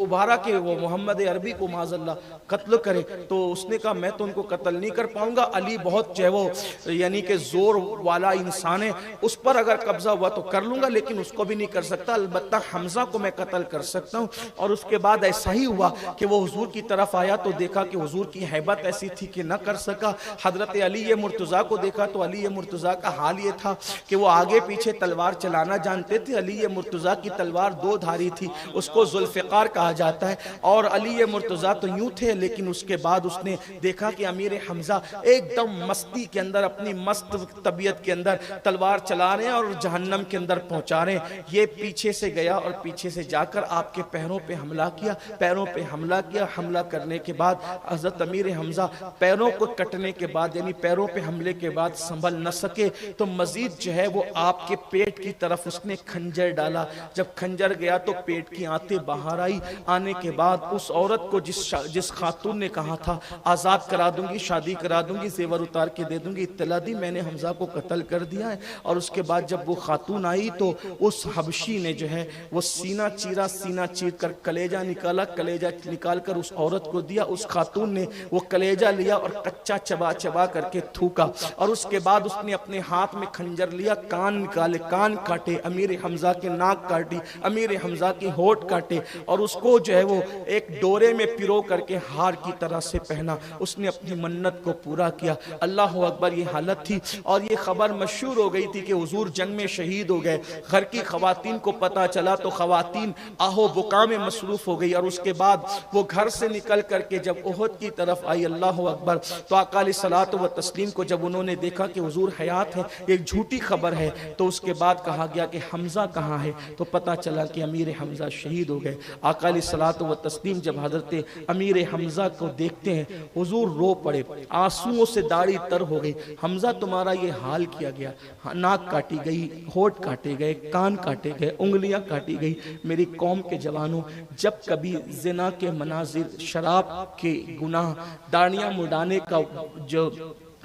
Speaker 1: ابھارا کہ وہ محمد عربی کو معاذ اللہ قتل کرے، تو اس نے کہا میں تو ان کو قتل نہیں کر پاؤں گا، علی بہت جو ہے وہ یعنی کہ زور والا انسان ہے، اس پر اگر قبضہ ہوا تو کر لوں گا لیکن اس کو بھی نہیں کر سکتا، البتہ حمزہ کو میں قتل کر سکتا ہوں۔ اور اس کے بعد ایسا ہی ہوا کہ وہ حضور کی طرف آیا تو دیکھا کہ حضور کی ہیبت ایسی تھی کہ نہ کر سکا۔ حضرت علی مرتضیٰ کو دیکھا تو علی مرتضیٰ کا حال یہ تھا کہ وہ آگے پیچھے تلوار چلانا جانتے تھے، علی مرتضیٰ کی تلوار دو دھاری تھی، اس کو ذوالفقار کہا جاتا ہے، اور علی مرتضیٰ تو یوں تھے، لیکن اس کے بعد اس نے دیکھا کہ امیر حمزہ ایک دم مستی کے اندر، اپنی مست طبیعت کے اندر تلوار چلا رہے ہیں اور جہنم کے اندر پہنچا رہے ہیں۔ یہ پیچھے سے گیا اور پیچھے سے جا کر آپ کے پیروں پہ حملہ کیا، پیروں پہ حملہ کیا۔ حملہ کرنے کے بعد حضرت امیر حمزہ پیروں کو کٹنے کے بعد یعنی پیروں پہ حملے کے بعد سنبھل نہ سکے تو مزید جو ہے وہ آپ کے پیٹ کی طرف اس نے کھنجر ڈالا۔ جب کھنجر گیا تو پیٹ کی آنتیں باہر آئی، آنے کے بعد اس عورت کو جس خاتون نے کہا تھا آزاد کرا دوں گی، شادی کرا دوں گی، زیور اتار کے دے دوں گی، اطلاع دی میں نے حمزہ کو قتل کر دیا ہے۔ اور اس کے بعد جب وہ خاتون آئی تو اس حبشی نے جو ہے وہ سینہ چیرا، سینہ چیر کر کلیجہ نکالا، کلیجہ نکال کر اس عورت کو دیا۔ اس خاتون نے وہ کلیجہ لیا اور کچا چبا چبا کر کے تھوکا، اور اس کے بعد اس نے اپنے ہاتھ میں کھنجر لیا، کان نکالے، کان کاٹے، امیر حمزہ کے ناک کاٹی، امیر حمزہ کی ہونٹ کاٹے، اور اس کو جو ہے وہ ایک ڈورے میں پیرو کر کے ہار کی طرح سے پہنا۔ اس نے اپنی منت کو پورا کیا۔ اللہ اکبر، یہ حالت تھی اور یہ خبر مشہور ہو گئی تھی کہ حضور جنگ میں شہید ہو گئے۔ گھر کی خواتین کو پتا چلا تو خواتین آہو بکا میں مصروف ہو گئی، اور اس کے بعد وہ گھر سے نکل کر کے جب احد کی طرف آئی، اللہ اکبر، تو آقا علیہ الصلوۃ والتسلیم کو جب انہوں نے دیکھا کہ حضور حیات ہے، ایک جھوٹی خبر ہے، تو اس کے بعد کہا گیا کہ حمزہ کہاں ہے، تو پتا چلا کہ امیر حمزہ شہید ہو گئے۔ آقا علیہ الصلوۃ والتسلیم جب حضرت امیر حمزہ کو دیکھتے ہیں حضور رو پڑے، آنسوؤں سے داڑھی تر ہو گئی۔ حمزہ تمہارا یہ حال کیا گیا، ناک کاٹی گئی، ہونٹ کاٹے گئے، کان کاٹے گئے، انگلیاں کاٹی گئی۔ میری قوم کے جوانوں، جب کبھی زنا کے مناظر، شراب کے گناہ، داڑیاں مڈانے کا جو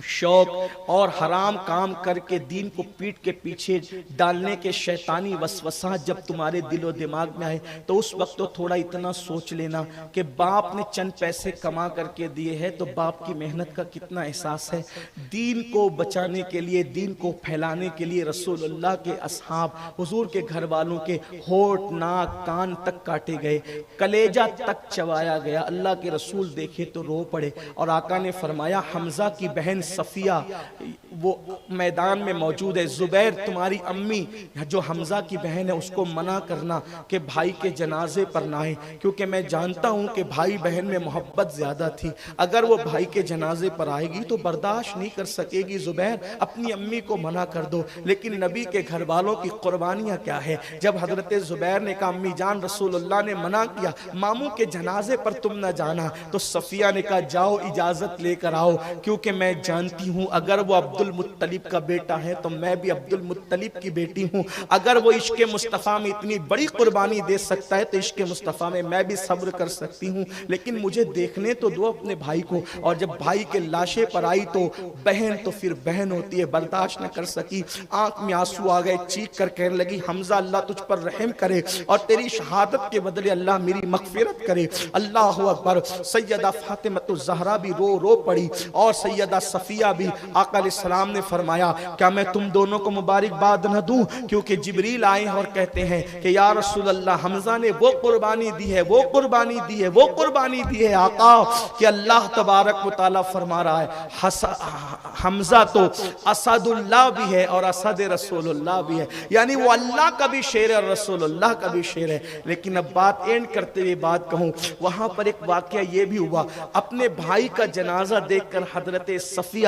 Speaker 1: شوق اور حرام کام کر کے دین کو پیٹ کے پیچھے ڈالنے کے شیطانی وسوسات جب تمہارے دل و دماغ میں آئے تو اس وقت تو تھوڑا اتنا سوچ لینا کہ باپ نے چند پیسے کما کر کے دیے ہیں تو باپ کی محنت کا کتنا احساس ہے۔ دین کو بچانے کے لیے، دین کو پھیلانے کے لیے رسول اللہ کے اصحاب، حضور کے گھر والوں کے ہونٹ، ناک، کان تک کاٹے گئے، کلیجہ تک چبایا گیا۔ اللہ کے رسول دیکھے تو رو پڑے، اور آقا نے فرمایا حمزہ کی بہن صفیہ وہ میدان میں موجود ہے، زبیر تمہاری امی جو حمزہ کی بہن ہے اس کو منع کرنا کہ بھائی کے جنازے پر نہ آئے، کیونکہ میں جانتا ہوں کہ بھائی بہن میں محبت زیادہ تھی، اگر وہ بھائی کے جنازے پر آئے گی تو برداشت نہیں کر سکے گی، زبیر اپنی امی کو منع کر دو۔ لیکن نبی کے گھر والوں کی قربانیاں کیا ہے، جب حضرت زبیر نے کہا امی جان رسول اللہ نے منع کیا ماموں کے جنازے پر تم نہ جانا، تو صفیہ نے کہا جاؤ اجازت لے کر آؤ، کیونکہ میں جانتی ہوں اگر وہ عبد المطلب کا بیٹا ہے تو میں بھی عبد المطلب کی بیٹی ہوں، اگر وہ عشق مصطفیٰ میں اتنی بڑی قربانی دے سکتا ہے تو عشق مصطفیٰ میں بھی صبر کر سکتی ہوں، لیکن مجھے دیکھنے تو دو اپنے بھائی کو۔ اور جب بھائی کے لاشے پر آئی تو بہن تو پھر بہن ہوتی ہے، برداشت نہ کر سکی، آنکھ میں آنسو آ گئے، چیخ کر کہنے لگی حمزہ اللہ تجھ پر رحم کرے اور تیری شہادت کے بدلے اللہ میری مغفرت کرے۔ اللہ اکبر، سیدہ فاطمہ الزہرا بھی رو رو پڑی اور سیدہ صفیہ بھی۔ آقا علیہ السلام نے فرمایا کیا میں تم دونوں کو مبارکباد نہ دوں، کیونکہ جبریل آئے ہیں اور کہتے ہیں کہ یا رسول اللہ حمزہ نے وہ قربانی دی ہے، وہ قربانی دی ہے، وہ قربانی دی ہے آقا، کہ اللہ تبارک و تعالیٰ فرما رہا ہے حمزہ تو اسد اللہ بھی ہے اور اسد رسول اللہ بھی ہے، یعنی وہ اللہ کا بھی شیر ہے اور رسول اللہ کا بھی شیر ہے۔ لیکن اب بات اینڈ کرتے ہوئے بات کہوں، وہاں پر ایک واقعہ یہ بھی ہوا، اپنے بھائی کا جنازہ دیکھ کر حضرت صفیہ